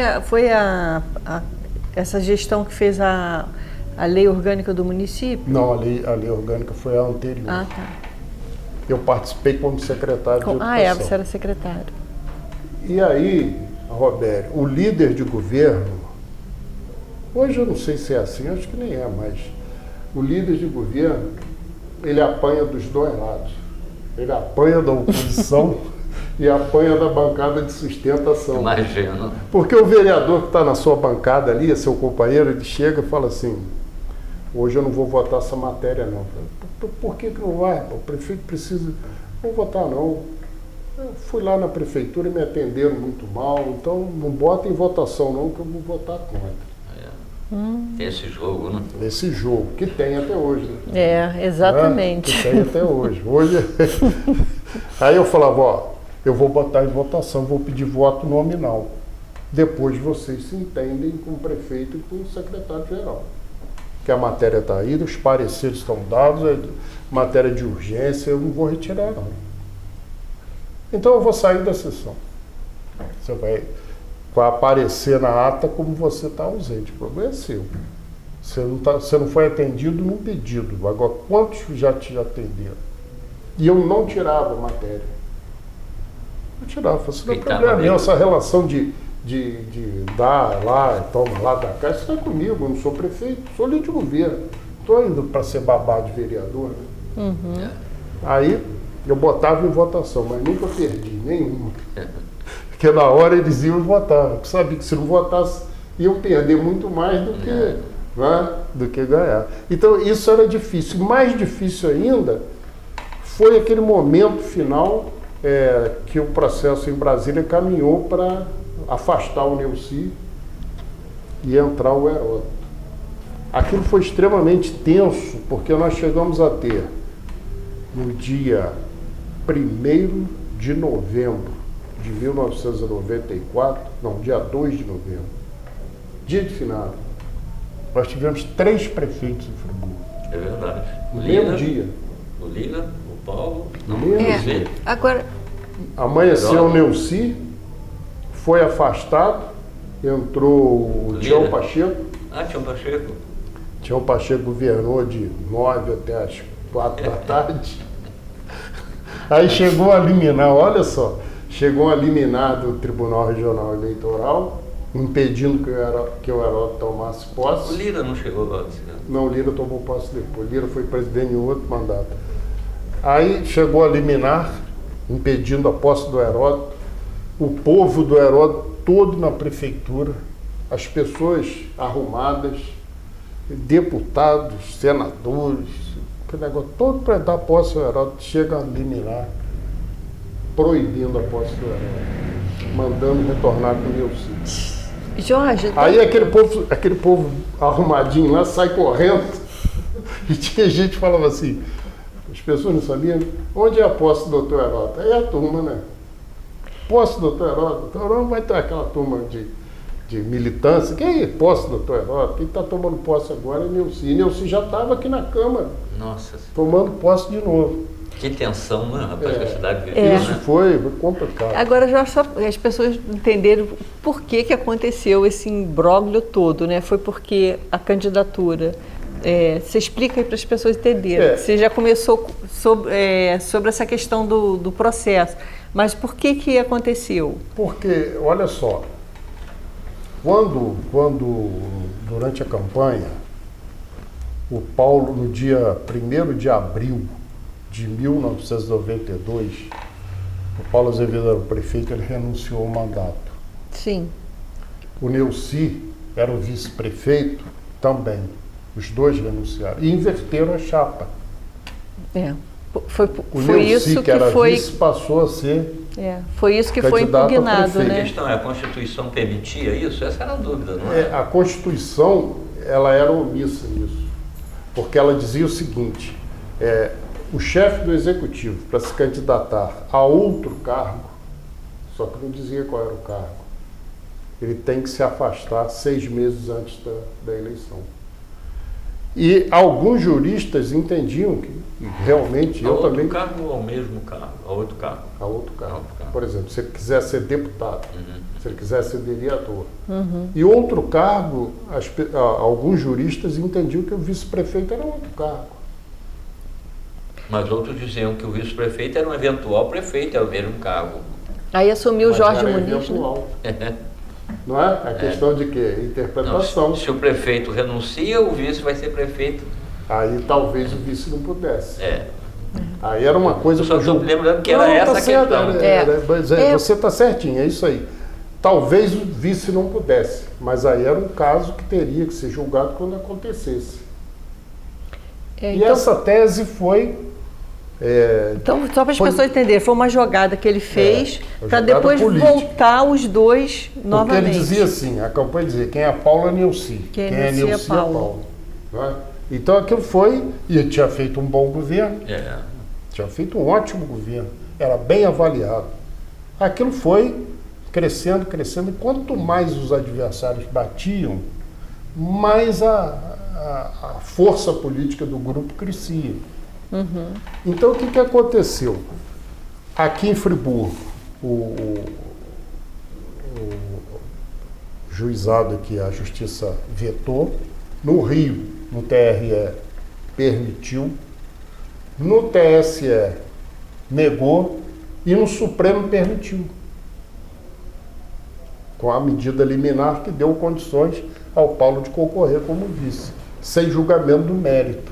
essa gestão que fez a lei orgânica do município? Não, a lei orgânica foi a anterior. Ah, tá. Eu participei como secretário de Educação. Você era secretário. E aí, Robério, o líder de governo, hoje eu não sei se é assim, acho que nem é, mas o líder de governo, ele apanha dos dois lados. Ele apanha da oposição e apanha da bancada de sustentação. Imagino. Porque o vereador que está na sua bancada ali, é seu companheiro, ele chega e fala assim, hoje eu não vou votar essa matéria não. Por que não vai? O prefeito precisa... Não vou votar não. Eu fui lá na prefeitura e me atenderam muito mal, então não bota em votação não, que eu vou votar contra. Tem esse jogo, né? Esse jogo, que tem até hoje. Né? Exatamente. Que tem até hoje. Aí eu falava, ó, eu vou botar em votação, vou pedir voto nominal. Depois vocês se entendem com o prefeito e com o secretário-geral. Que a matéria está aí, os pareceres estão dados, matéria de urgência, eu não vou retirar não. Então eu vou sair da sessão. Você vai aparecer na ata como você está ausente. O problema é seu. Você não foi atendido num pedido. Agora, quantos já te atenderam? E eu não tirava a matéria. Eu tirava. Isso não é problema meu. Essa relação de dar lá, toma lá, dar cá, isso não é comigo. Eu não sou prefeito, sou líder de governo. Estou indo para ser babá de vereador. Né? Uhum. Aí eu botava em votação, mas nunca perdi nenhuma. Porque na hora eles iam votar. Eu sabia que se não votasse, iam perder muito mais do que ganhar. Então isso era difícil. Mais difícil ainda foi aquele momento final que o processo em Brasília caminhou para afastar o Neuci e entrar o Heródoto. Aquilo foi extremamente tenso, porque nós chegamos a ter, no dia 1º de novembro de 1994, não, dia 2 de novembro, dia de finado, nós tivemos 3 prefeitos em Friburgo. É verdade. No mesmo dia. O Lira, o Paulo, no mesmo dia. Agora... Amanheceu o Neuci, foi afastado, entrou o Tião Pacheco. Tião Pacheco. Tião Pacheco governou de 9 até as 4 da tarde. Aí chegou a liminar, olha só, chegou a liminar do Tribunal Regional Eleitoral, impedindo que o Heródoto tomasse posse. O Lira não chegou lá? Não, o Lira tomou posse depois. O Lira foi presidente em outro mandato. Aí chegou a liminar, impedindo a posse do Heródoto. O povo do Heródoto todo na prefeitura, as pessoas arrumadas, deputados, senadores, que negócio todo para dar posse ao Heródoto, chega a liminar, proibindo a posse do Heródoto, mandando retornar com o Neuci. Jorge... Aí aquele povo arrumadinho lá sai correndo e tinha gente que falava assim, as pessoas não sabiam, onde é a posse do doutor Heródoto? Aí é a turma, né? Posse do doutor Heródoto, então vai ter aquela turma de de militância. Quem é posse, doutor Herói? Quem está tomando posse agora é Neuci. E Neuci já estava aqui na Câmara, Nossa, tomando posse de novo. que tensão, né, rapaz, que a cidade viveu, É. Isso né? foi complicado. Agora, já só as pessoas entenderam por que aconteceu esse imbróglio todo, né? Foi porque a candidatura... você explica aí para as pessoas entenderem. Você já começou sobre essa questão do processo, mas por que aconteceu? Porque, olha só, quando durante a campanha, o Paulo, no dia 1º de abril de 1992, o Paulo Azevedo era o prefeito, ele renunciou ao mandato. Sim. O Neuci era o vice-prefeito também. Os dois renunciaram e inverteram a chapa. Foi O Neuci, Neuci, que era vice, passou a ser foi isso que foi candidato a impugnado, prefeito. né? A questão é, a Constituição permitia isso? Essa era a dúvida, não é? A Constituição, ela era omissa nisso, porque ela dizia o seguinte, o chefe do Executivo, para se candidatar a outro cargo, só que não dizia qual era o cargo, ele tem que se afastar 6 meses antes da eleição. E alguns juristas entendiam que realmente eu também... A outro cargo ou ao mesmo cargo? A outro cargo? A outro cargo. Outro cargo. Por exemplo, se ele quiser ser deputado, se ele quiser ser vereador. Uhum. E outro cargo, alguns juristas entendiam que o vice-prefeito era outro cargo. Mas outros diziam que o vice-prefeito era um eventual prefeito, era o mesmo cargo. Aí assumiu o Mas Jorge era Muniz, né? eventual. Não é? A questão de quê? Não, Interpretação. se o prefeito renuncia, o vice vai ser prefeito. Aí talvez o vice não pudesse. É. Aí era uma coisa... Eu só estou lembrando que era Não, essa tá a certo, questão. mas você está certinho, é isso aí. Talvez o vice não pudesse, mas aí era um caso que teria que ser julgado quando acontecesse. E Então, essa tese foi... então, só para as foi- pessoas entenderem, foi uma jogada que ele fez uma para jogada depois política. voltar os dois Porque novamente. ele dizia assim, a campanha dizia, quem é Paulo é Neuci, Quem é quem é Neuci é Neuci é Paulo. Paulo. Não é? Então aquilo foi, e ele tinha feito um bom governo, É. tinha feito um ótimo governo, era bem avaliado. Aquilo foi crescendo, crescendo, e quanto mais os adversários batiam, mais a força política do grupo crescia. Então o que aconteceu? Aqui em Friburgo, o juizado aqui, a justiça vetou, no Rio, no TRE, permitiu, no TSE negou e no Supremo permitiu, com a medida liminar que deu condições ao Paulo de concorrer como vice, sem julgamento do mérito.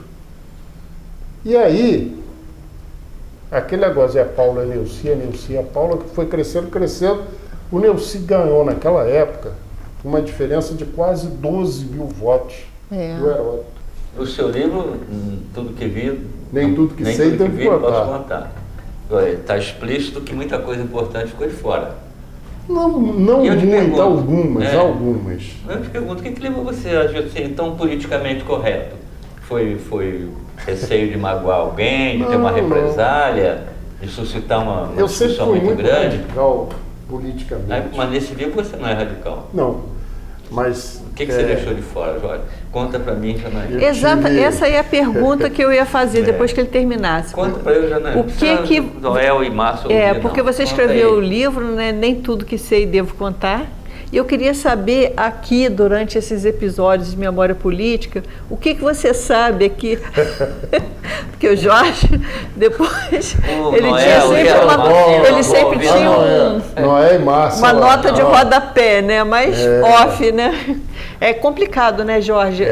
E aí, aquele negócio Paulo é Neuci é Paulo, que foi crescendo, crescendo. O Neuci ganhou naquela época uma diferença de quase 12 mil votos do Heródoto. No seu livro, tudo que vi... Nem tudo que nem sei tudo que devo vi, posso contar. contar. Está explícito que muita coisa importante ficou de fora. Não E eu te muito, pergunto, algumas. Eu te pergunto, o que levou você a ser tão politicamente correto? Foi receio de magoar alguém, de ter uma Não. represália, de suscitar uma Eu sempre discussão fui muito muito grande? radical politicamente. Mas nesse livro você não é radical. Não, mas... O que você deixou de fora, Jorge? Conta pra mim, Janaína. Exato, tive- essa aí é a pergunta que eu ia fazer depois que ele terminasse. Conta pra eu, Janaína. O que Noel e Márcio ouvir, porque não. você Conta escreveu aí. o livro, né? Nem tudo que sei devo contar. E eu queria saber aqui, durante esses episódios de Memória Política, o que você sabe aqui. Porque o Jorge, depois, O ele Noel, tinha sempre o uma, Marcelo, ele sempre Bob, tinha Não é Márcio. uma nota de não. rodapé, né? Mas off, né? É complicado, né, Jorge?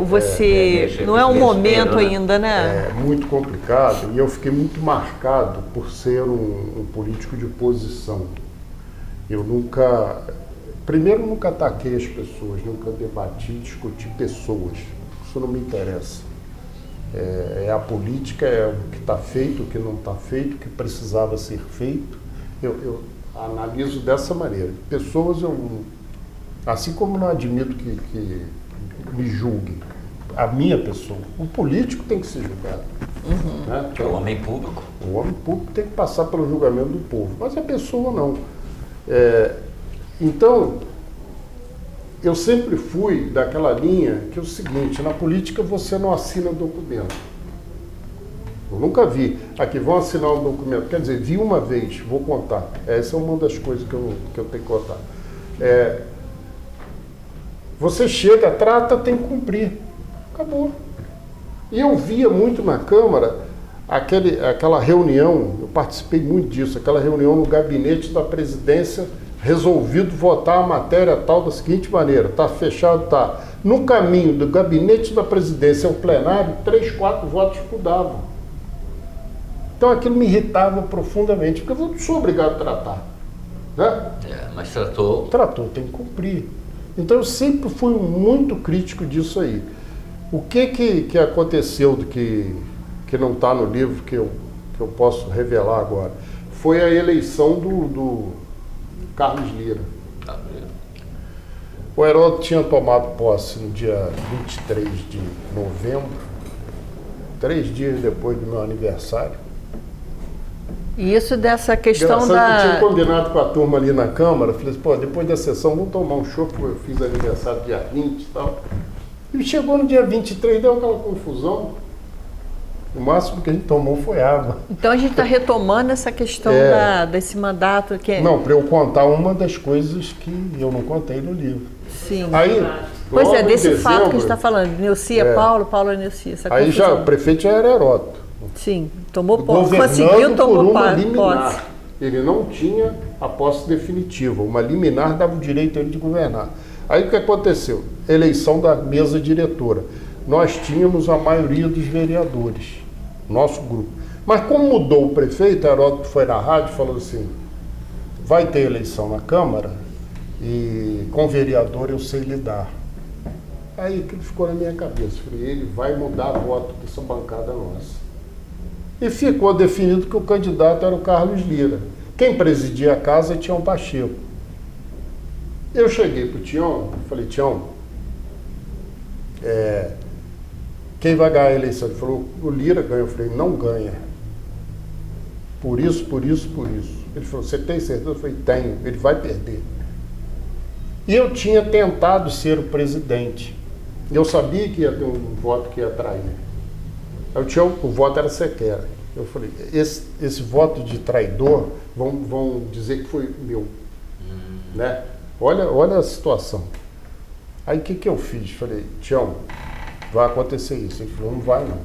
Você não é um momento né? ainda, né? É muito complicado e eu fiquei muito marcado por ser um político de oposição. Eu nunca ataquei as pessoas, nunca debati, discuti pessoas. Isso não me interessa. A política, é o que está feito, o que não está feito, o que precisava ser feito. Eu analiso dessa maneira. Pessoas, assim como não admito que me julguem, a minha pessoa, o político tem que ser julgado. Né? Que é o homem público. O homem público tem que passar pelo julgamento do povo, mas a pessoa não. Então, eu sempre fui daquela linha que é o seguinte, na política você não assina documento. Eu nunca vi. Aqui, vão assinar um documento. Quer dizer, vi uma vez, vou contar. Essa é uma das coisas que eu tenho que contar. Você chega, trata, tem que cumprir. Acabou. E eu via muito na Câmara aquela reunião, eu participei muito disso, aquela reunião no gabinete da presidência, resolvido votar a matéria tal da seguinte maneira, está fechado, está. No caminho do gabinete da presidência ao plenário, 3, 4 votos mudavam. Então aquilo me irritava profundamente, porque eu não sou obrigado a tratar. Né? Mas tratou. Tratou, tem que cumprir. Então eu sempre fui muito crítico disso aí. O que aconteceu do que não está no livro, que eu posso revelar agora, foi a eleição do Carlos Lira. O Heródoto tinha tomado posse no dia 23 de novembro, 3 dias depois do meu aniversário. E isso dessa questão Engraçado que eu tinha da... combinado com a turma ali na Câmara, falei assim, pô, depois da sessão vamos tomar um chopp, eu fiz aniversário dia 20 e tal. E chegou no dia 23, deu aquela confusão. O máximo que a gente tomou foi água. Então a gente está retomando essa questão desse mandato que Não, para eu contar uma das coisas que eu não contei no livro. Sim. Aí, Pois logo é, em desse fato que a dezembro, gente está falando. Neucia, Paulo Neucia. Essa Aí já, confusão. o prefeito já era Heródoto. Sim, tomou posse. Governando Conseguiu, por tomou uma posse. liminar. Ele não tinha a posse definitiva. Uma liminar dava o direito a ele de governar. Aí o que aconteceu? Eleição da mesa diretora. Nós tínhamos a maioria dos vereadores, nosso grupo. Mas como mudou o prefeito, Heródoto foi na rádio e falou assim, vai ter eleição na Câmara e com vereador eu sei lidar. Aí aquilo ficou na minha cabeça. Falei, ele vai mudar o voto dessa bancada nossa. E ficou definido que o candidato era o Carlos Lira. Quem presidia a casa é Tião Pacheco. Eu cheguei para o Tião e falei, Tião, quem vai ganhar a eleição? Ele falou, o Lira ganha. Eu falei, não ganha. Por isso, por isso, por isso. Ele falou, você tem certeza? Eu falei, tenho. Ele vai perder. E eu tinha tentado ser o presidente. Eu sabia que ia ter um voto que ia atrair. Aí o voto era sequer. Eu falei, esse voto de traidor vão dizer que foi meu. Né? Olha a situação. Aí o que eu fiz? Falei, Tião, vai acontecer isso. Ele falou, não vai não.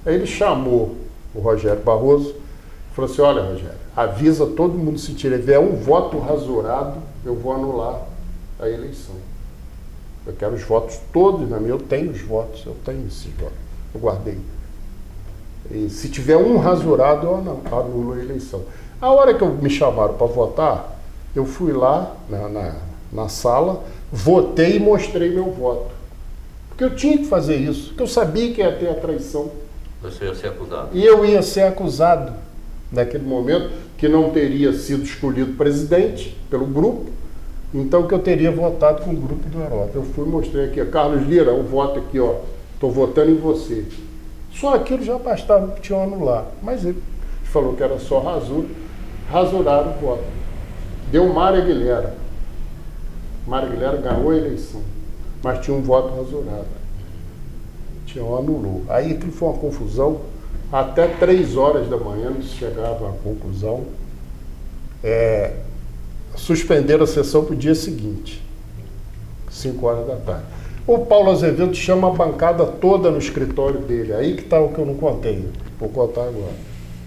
Aí ele chamou o Rogério Barroso e falou assim, olha Rogério, avisa todo mundo, se tiver um voto rasurado, eu vou anular a eleição. Eu quero os votos todos na minha, eu tenho os votos, eu tenho esses votos, eu guardei. E se tiver um rasurado, eu anulo a eleição. A hora que me chamaram para votar, eu fui lá na sala, votei e mostrei meu voto. Porque eu tinha que fazer isso, porque eu sabia que ia ter a traição. Você ia ser acusado. E eu ia ser acusado, naquele momento, que não teria sido escolhido presidente pelo grupo, então que eu teria votado com o grupo do Heródoto. Eu fui e mostrei aqui, Carlos Lira, o voto aqui, ó, estou votando em você. Só aquilo já bastava para o Tião anular. Mas ele falou que era só rasuraram o voto. Deu Mário Aguilera. Mário Aguilera ganhou a eleição, mas tinha um voto rasurado. Tião anulou. Aí aquilo foi uma confusão. Até 3 horas da manhã não se chegava à conclusão. Suspenderam a sessão para o dia seguinte, 5 horas da tarde. O Paulo Azevedo chama a bancada toda no escritório dele. Aí que está o que eu não contei. Vou contar agora.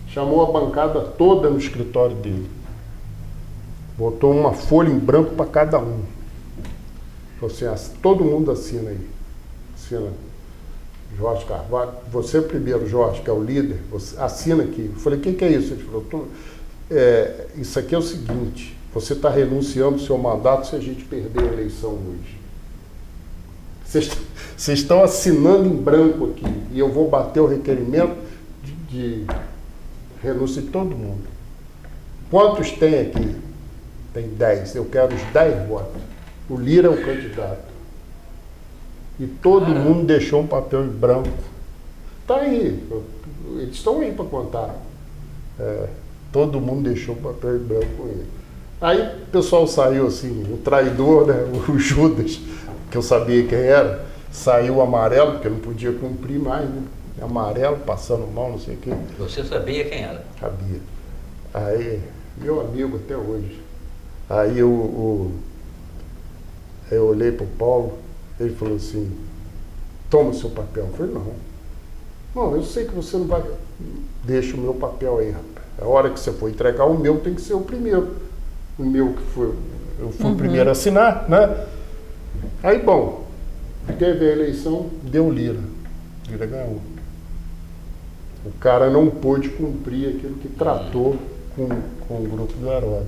Chamou a bancada toda no escritório dele. Botou uma folha em branco para cada um. Falou assim, todo mundo assina aí. Assina. Jorge Carvalho. Você primeiro, Jorge, que é o líder. Você assina aqui. Eu falei, o que é isso? Ele falou, isso aqui é o seguinte. Você está renunciando ao seu mandato se a gente perder a eleição hoje. Vocês estão assinando em branco aqui e eu vou bater o requerimento de renúncia de todo mundo. Quantos tem aqui? Tem 10. Eu quero os 10 votos. O Lira é o candidato. E todo mundo deixou um papel em branco. Está aí. Eles estão aí para contar. Todo mundo deixou um papel em branco com ele. Aí o pessoal saiu assim, o traidor, né, o Judas, que eu sabia quem era, saiu amarelo, porque não podia cumprir mais, né? Amarelo, passando mal, não sei o quê. Você sabia quem era? Sabia. Aí, meu amigo até hoje. Aí eu olhei para o Paulo, ele falou assim, toma o seu papel. Eu falei, não, eu sei que você não vai... Deixa o meu papel aí, rapaz. A hora que você for entregar o meu, tem que ser o primeiro. O meu que foi... Eu fui o primeiro a assinar, né? Aí, bom, teve a eleição, deu Lira. Lira ganhou. O cara não pôde cumprir aquilo que tratou com o grupo do Heródoto.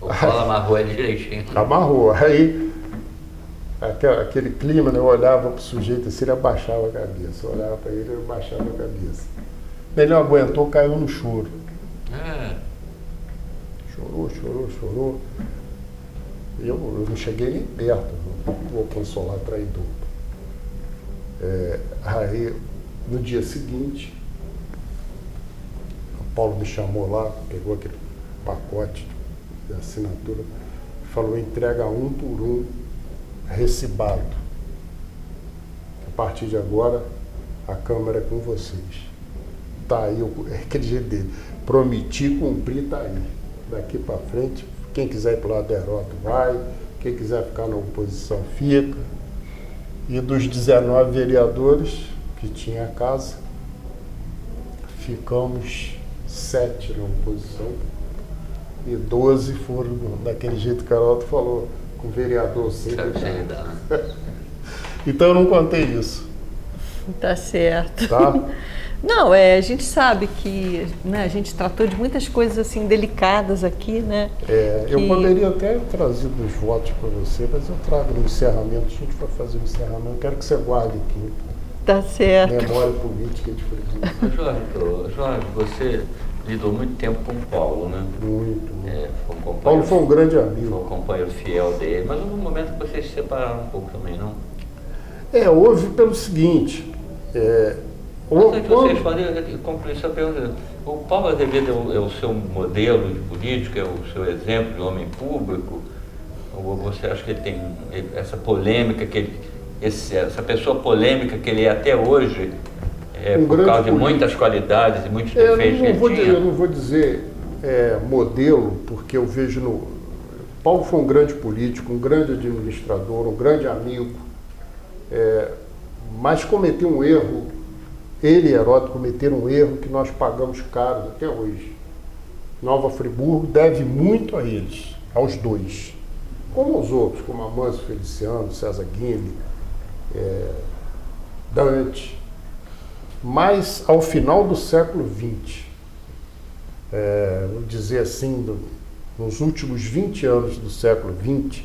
O Paulo amarrou ele direitinho. Amarrou. Aí, aquele clima, né? Eu olhava para o sujeito assim, ele abaixava a cabeça. Eu olhava para ele, ele abaixava a cabeça. Ele não aguentou, caiu no choro. Chorou. Eu não cheguei nem perto, não vou consolar traidor. Aí, no dia seguinte, o Paulo me chamou lá, pegou aquele pacote de assinatura, falou, entrega um por um, recibado. A partir de agora, a Câmara é com vocês. Tá aí, aquele jeito dele. Prometi cumprir, tá aí. Daqui para frente, quem quiser ir para o lado do Heródoto vai, quem quiser ficar na oposição fica. E dos 19 vereadores que tinha a casa, ficamos 7 na oposição e 12 foram daquele jeito que o Heródoto falou, com o vereador sempre. Então eu não contei isso. Tá certo. Tá? Não, a gente sabe que, né, a gente tratou de muitas coisas assim delicadas aqui, né? Eu poderia até trazer os votos para você, mas eu trago no encerramento, a gente vai fazer o encerramento, eu quero que você guarde aqui. Tá certo. Memória política de Friburgo. Jorge, você lidou muito tempo com o Paulo, né? Muito. Paulo foi um grande amigo. Foi um companheiro fiel dele, mas houve um momento que vocês se separaram um pouco também, não? Houve pelo seguinte... Antes de vocês fazerem, concluir essa pergunta, o Paulo Azevedo é o seu modelo de política, é o seu exemplo de homem público? Ou você acha que ele tem essa polêmica, essa pessoa polêmica que ele é até hoje, por causa de muitas qualidades e muitos defeitos que ele tinha? Eu não vou dizer modelo, porque eu vejo Paulo foi um grande político, um grande administrador, um grande amigo, mas cometeu um erro. Ele e Heródoto cometeram um erro que nós pagamos caro até hoje. Nova Friburgo deve muito a eles, aos dois. Como os outros, como Amâncio Feliciano, César Guine, Dante. Mas ao final do século XX, vou dizer assim, nos últimos 20 anos do século XX,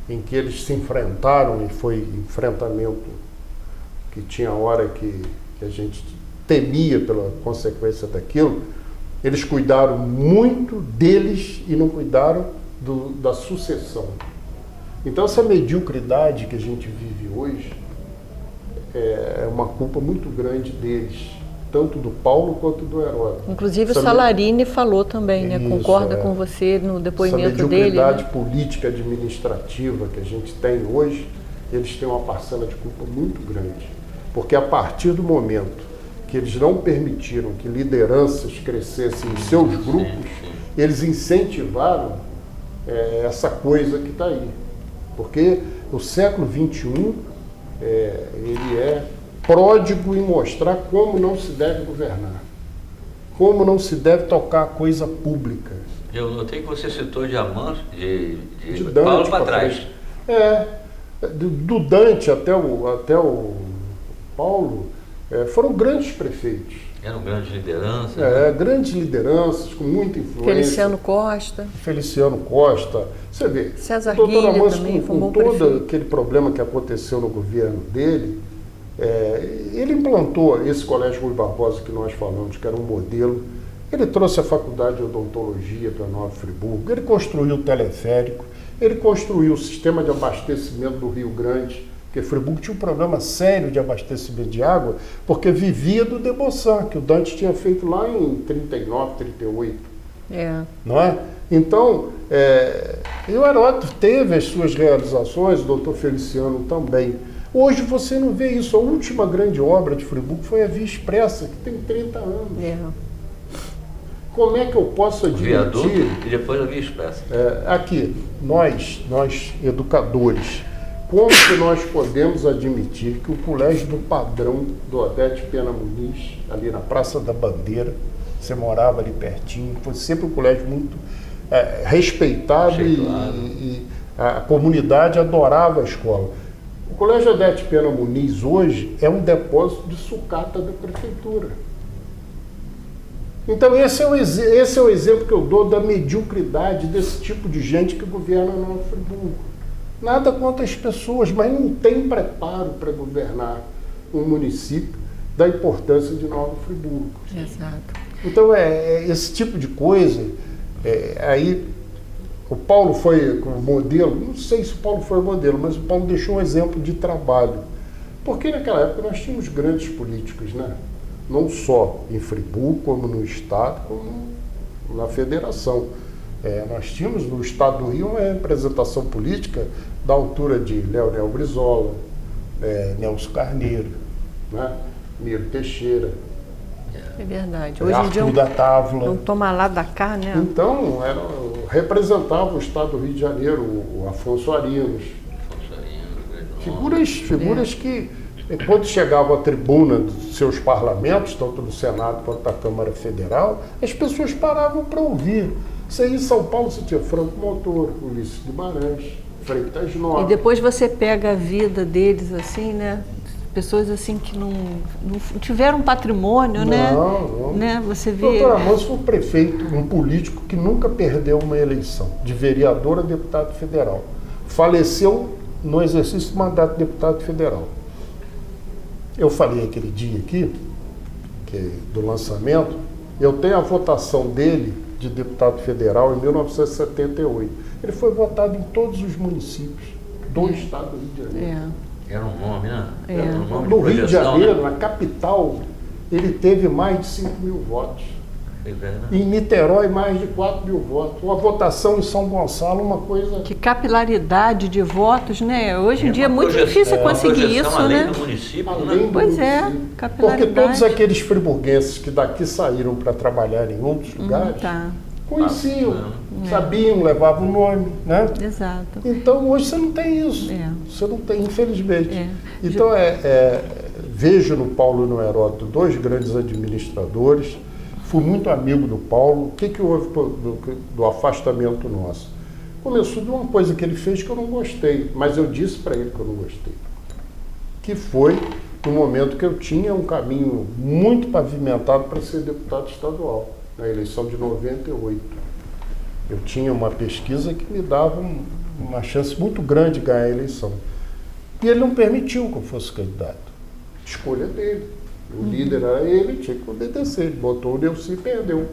em que eles se enfrentaram e foi enfrentamento que tinha hora que a gente temia pela consequência daquilo, eles cuidaram muito deles e não cuidaram da sucessão. Então essa mediocridade que a gente vive hoje é uma culpa muito grande deles, tanto do Paulo quanto do Heródoto. Inclusive o Salarini falou também, né? Concorda com você no depoimento dele. Essa mediocridade política administrativa que a gente tem hoje, eles têm uma parcela de culpa muito grande. Porque a partir do momento que eles não permitiram que lideranças crescessem em seus grupos, eles incentivaram essa coisa que está aí. Porque o século XXI, ele é pródigo em mostrar como não se deve governar, como não se deve tocar a coisa pública. Eu notei que você citou de Amâncio, de Dante Paulo para trás. Do Dante até o Paulo, foram grandes prefeitos. Eram grandes lideranças. Grandes lideranças, com muita influência. Feliciano Costa. Você vê, César o doutor Guilherme Amâncio, também foi um bom com todo prefeito. aquele problema que aconteceu no governo dele, ele implantou esse Colégio Rui Barbosa que nós falamos, que era um modelo. Ele trouxe a faculdade de odontologia para Nova Friburgo, ele construiu o teleférico, ele construiu o sistema de abastecimento do Rio Grande, porque Friburgo tinha um problema sério de abastecimento de água, porque vivia do Debossan, que o Dante tinha feito lá em 39, 38. Não é? Então, e o Heródoto teve as suas realizações, o doutor Feliciano também. Hoje você não vê isso. A última grande obra de Friburgo foi a Via Expressa, que tem 30 anos. Como é que eu posso admitir... Viaduto e depois a Via Expressa. Aqui, nós educadores, como que nós podemos admitir que o Colégio do Padrão do Odete Pena Muniz, ali na Praça da Bandeira, você morava ali pertinho, foi sempre um colégio muito respeitado e a comunidade adorava a escola. O Colégio Odete Pena Muniz hoje é um depósito de sucata da prefeitura. Então esse é o exemplo que eu dou da mediocridade desse tipo de gente que governa Nova Friburgo. Nada contra as pessoas, mas não tem preparo para governar um município da importância de Nova Friburgo. Exato. Então esse tipo de coisa, aí o Paulo foi como modelo, não sei se o Paulo foi modelo, mas o Paulo deixou um exemplo de trabalho. Porque naquela época nós tínhamos grandes políticos, né? Não só em Friburgo, como no Estado, como na Federação. Nós tínhamos no Estado do Rio uma representação política da altura de Leonel Brizola, Nelson Carneiro, né? Miro Teixeira. É verdade. Hoje em dia Arthur da Távola. não toma lá da cá, né? Então, representava o Estado do Rio de Janeiro, o Afonso Arinos. Figuras que, quando chegavam à tribuna dos seus parlamentos, tanto no Senado quanto na Câmara Federal, as pessoas paravam para ouvir. Isso aí em São Paulo você tinha Franco Montoro, Ulisses Guimarães, Freitas Nova. E depois você pega a vida deles, assim, né? Pessoas assim que não tiveram patrimônio, né? Não. Né? Você O vê... doutor Amanso foi um prefeito, um político que nunca perdeu uma eleição, de vereador a deputado federal. Faleceu no exercício do mandato de deputado federal. Eu falei aquele dia aqui, do lançamento, eu tenho a votação dele de deputado federal em 1978. Ele foi votado em todos os municípios do estado do Rio de Janeiro. Era um nome, né? Era um nome No Rio de Janeiro, né? na capital, ele teve mais de 5 mil votos. Né? Em Niterói, mais de 4 mil votos. Uma votação em São Gonçalo, uma coisa... Que capilaridade de votos, né? Hoje em dia é muito difícil conseguir isso, além né? do município, Além né? do Pois município. capilaridade. Porque todos aqueles friburguenses que daqui saíram para trabalhar em outros lugares, conheciam, sabiam, levavam o nome, né? Exato. Então hoje você não tem isso. Você não tem, infelizmente. Então vejo no Paulo e no Heródoto dois grandes administradores. Fui muito amigo do Paulo. O que houve do afastamento nosso? Começou de uma coisa que ele fez que eu não gostei, mas eu disse para ele que eu não gostei. Que foi no momento que eu tinha um caminho muito pavimentado para ser deputado estadual, na eleição de 98. Eu tinha uma pesquisa que me dava uma chance muito grande de ganhar a eleição. E ele não permitiu que eu fosse candidato. Escolha dele. O líder era ele, tinha que obedecer. Ele botou o Neuci e perdeu.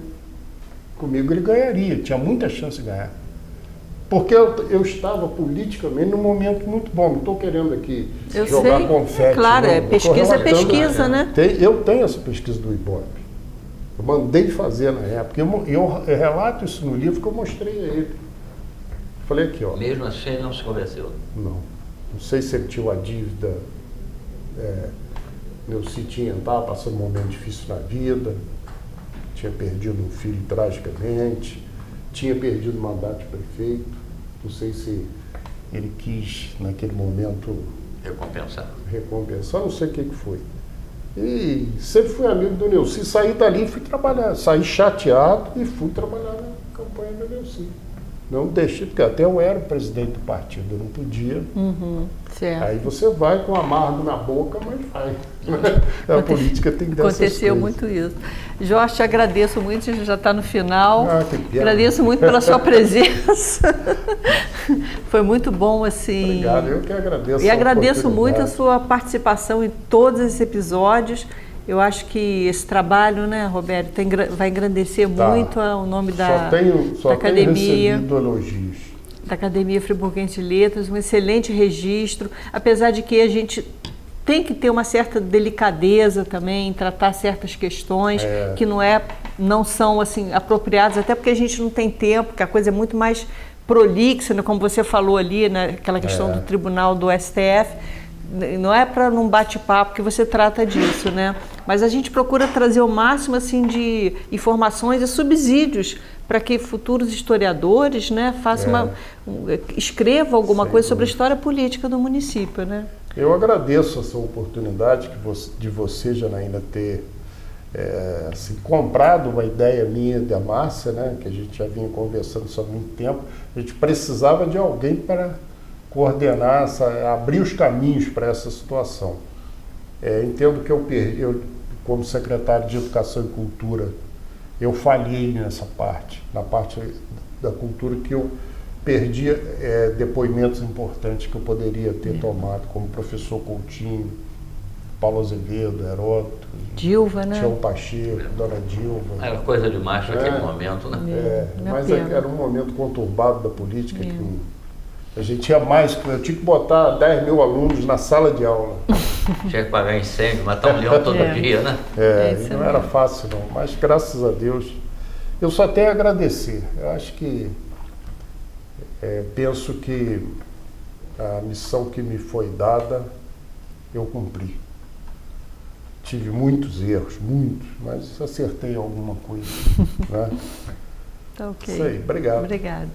Comigo ele ganharia, tinha muita chance de ganhar. Porque eu estava politicamente num momento muito bom. Não estou querendo aqui jogar confete. Claro, não. pesquisa, né? Eu tenho essa pesquisa do Ibope. Eu mandei fazer na época. Eu relato isso no livro que eu mostrei a ele. Falei aqui, ó. Mesmo assim ele não se convenceu? Não. Não sei se ele tinha uma dívida... Neuci estava passando um momento difícil na vida, tinha perdido um filho tragicamente, tinha perdido o mandato de prefeito. Não sei se ele quis, naquele momento, recompensar, não sei o que foi. E sempre fui amigo do Neuci, saí dali e fui trabalhar, saí chateado e fui trabalhar na campanha do Neuci. Não deixei, porque até eu era o presidente do partido, eu não podia. Certo. Aí você vai com amargo na boca, mas vai. A política tem dessas Aconteceu coisas. muito isso. Jorge, te agradeço muito, a gente já está no final. Que pena. Agradeço muito pela sua presença. Foi muito bom, assim. Obrigado, eu que agradeço. E agradeço muito a sua participação em todos esses episódios. Eu acho que esse trabalho, né, Roberto, vai engrandecer muito o nome da academia. Tenho recebido elogios. Da Academia Friburguense de Letras, um excelente registro, apesar de que a gente tem que ter uma certa delicadeza também em tratar certas questões que não são assim apropriadas, até porque a gente não tem tempo, que a coisa é muito mais prolixa, né? Como você falou ali, né? Aquela questão do tribunal do STF, não é para num bate-papo que você trata disso, né? Mas a gente procura trazer o máximo assim de informações e subsídios para que futuros historiadores, né, escrevam alguma coisa sobre a história política do município, né? Eu agradeço essa oportunidade de você, Janaína, ter assim, comprado uma ideia minha da Márcia, né, que a gente já vinha conversando isso há muito tempo. A gente precisava de alguém para coordenar, abrir os caminhos para essa situação. Entendo que eu, como secretário de Educação e Cultura, eu falhei nessa parte, na parte da cultura, que eu perdi depoimentos importantes que eu poderia ter tomado, como o professor Coutinho, Paulo Azevedo, Heródoto, Dilva, né? Tião Pacheco, Dona Dilva. Era coisa demais naquele momento, né? Mas era um momento conturbado da política que a gente tinha eu tinha que botar 10 mil alunos na sala de aula. Tinha que pagar incêndio, matar um leão todo dia, né? E não era fácil não, mas graças a Deus, eu só tenho a agradecer. Eu acho que, penso que a missão que me foi dada, eu cumpri. Tive muitos erros, mas acertei alguma coisa. Né? Tá ok. Isso aí, obrigado. Obrigada.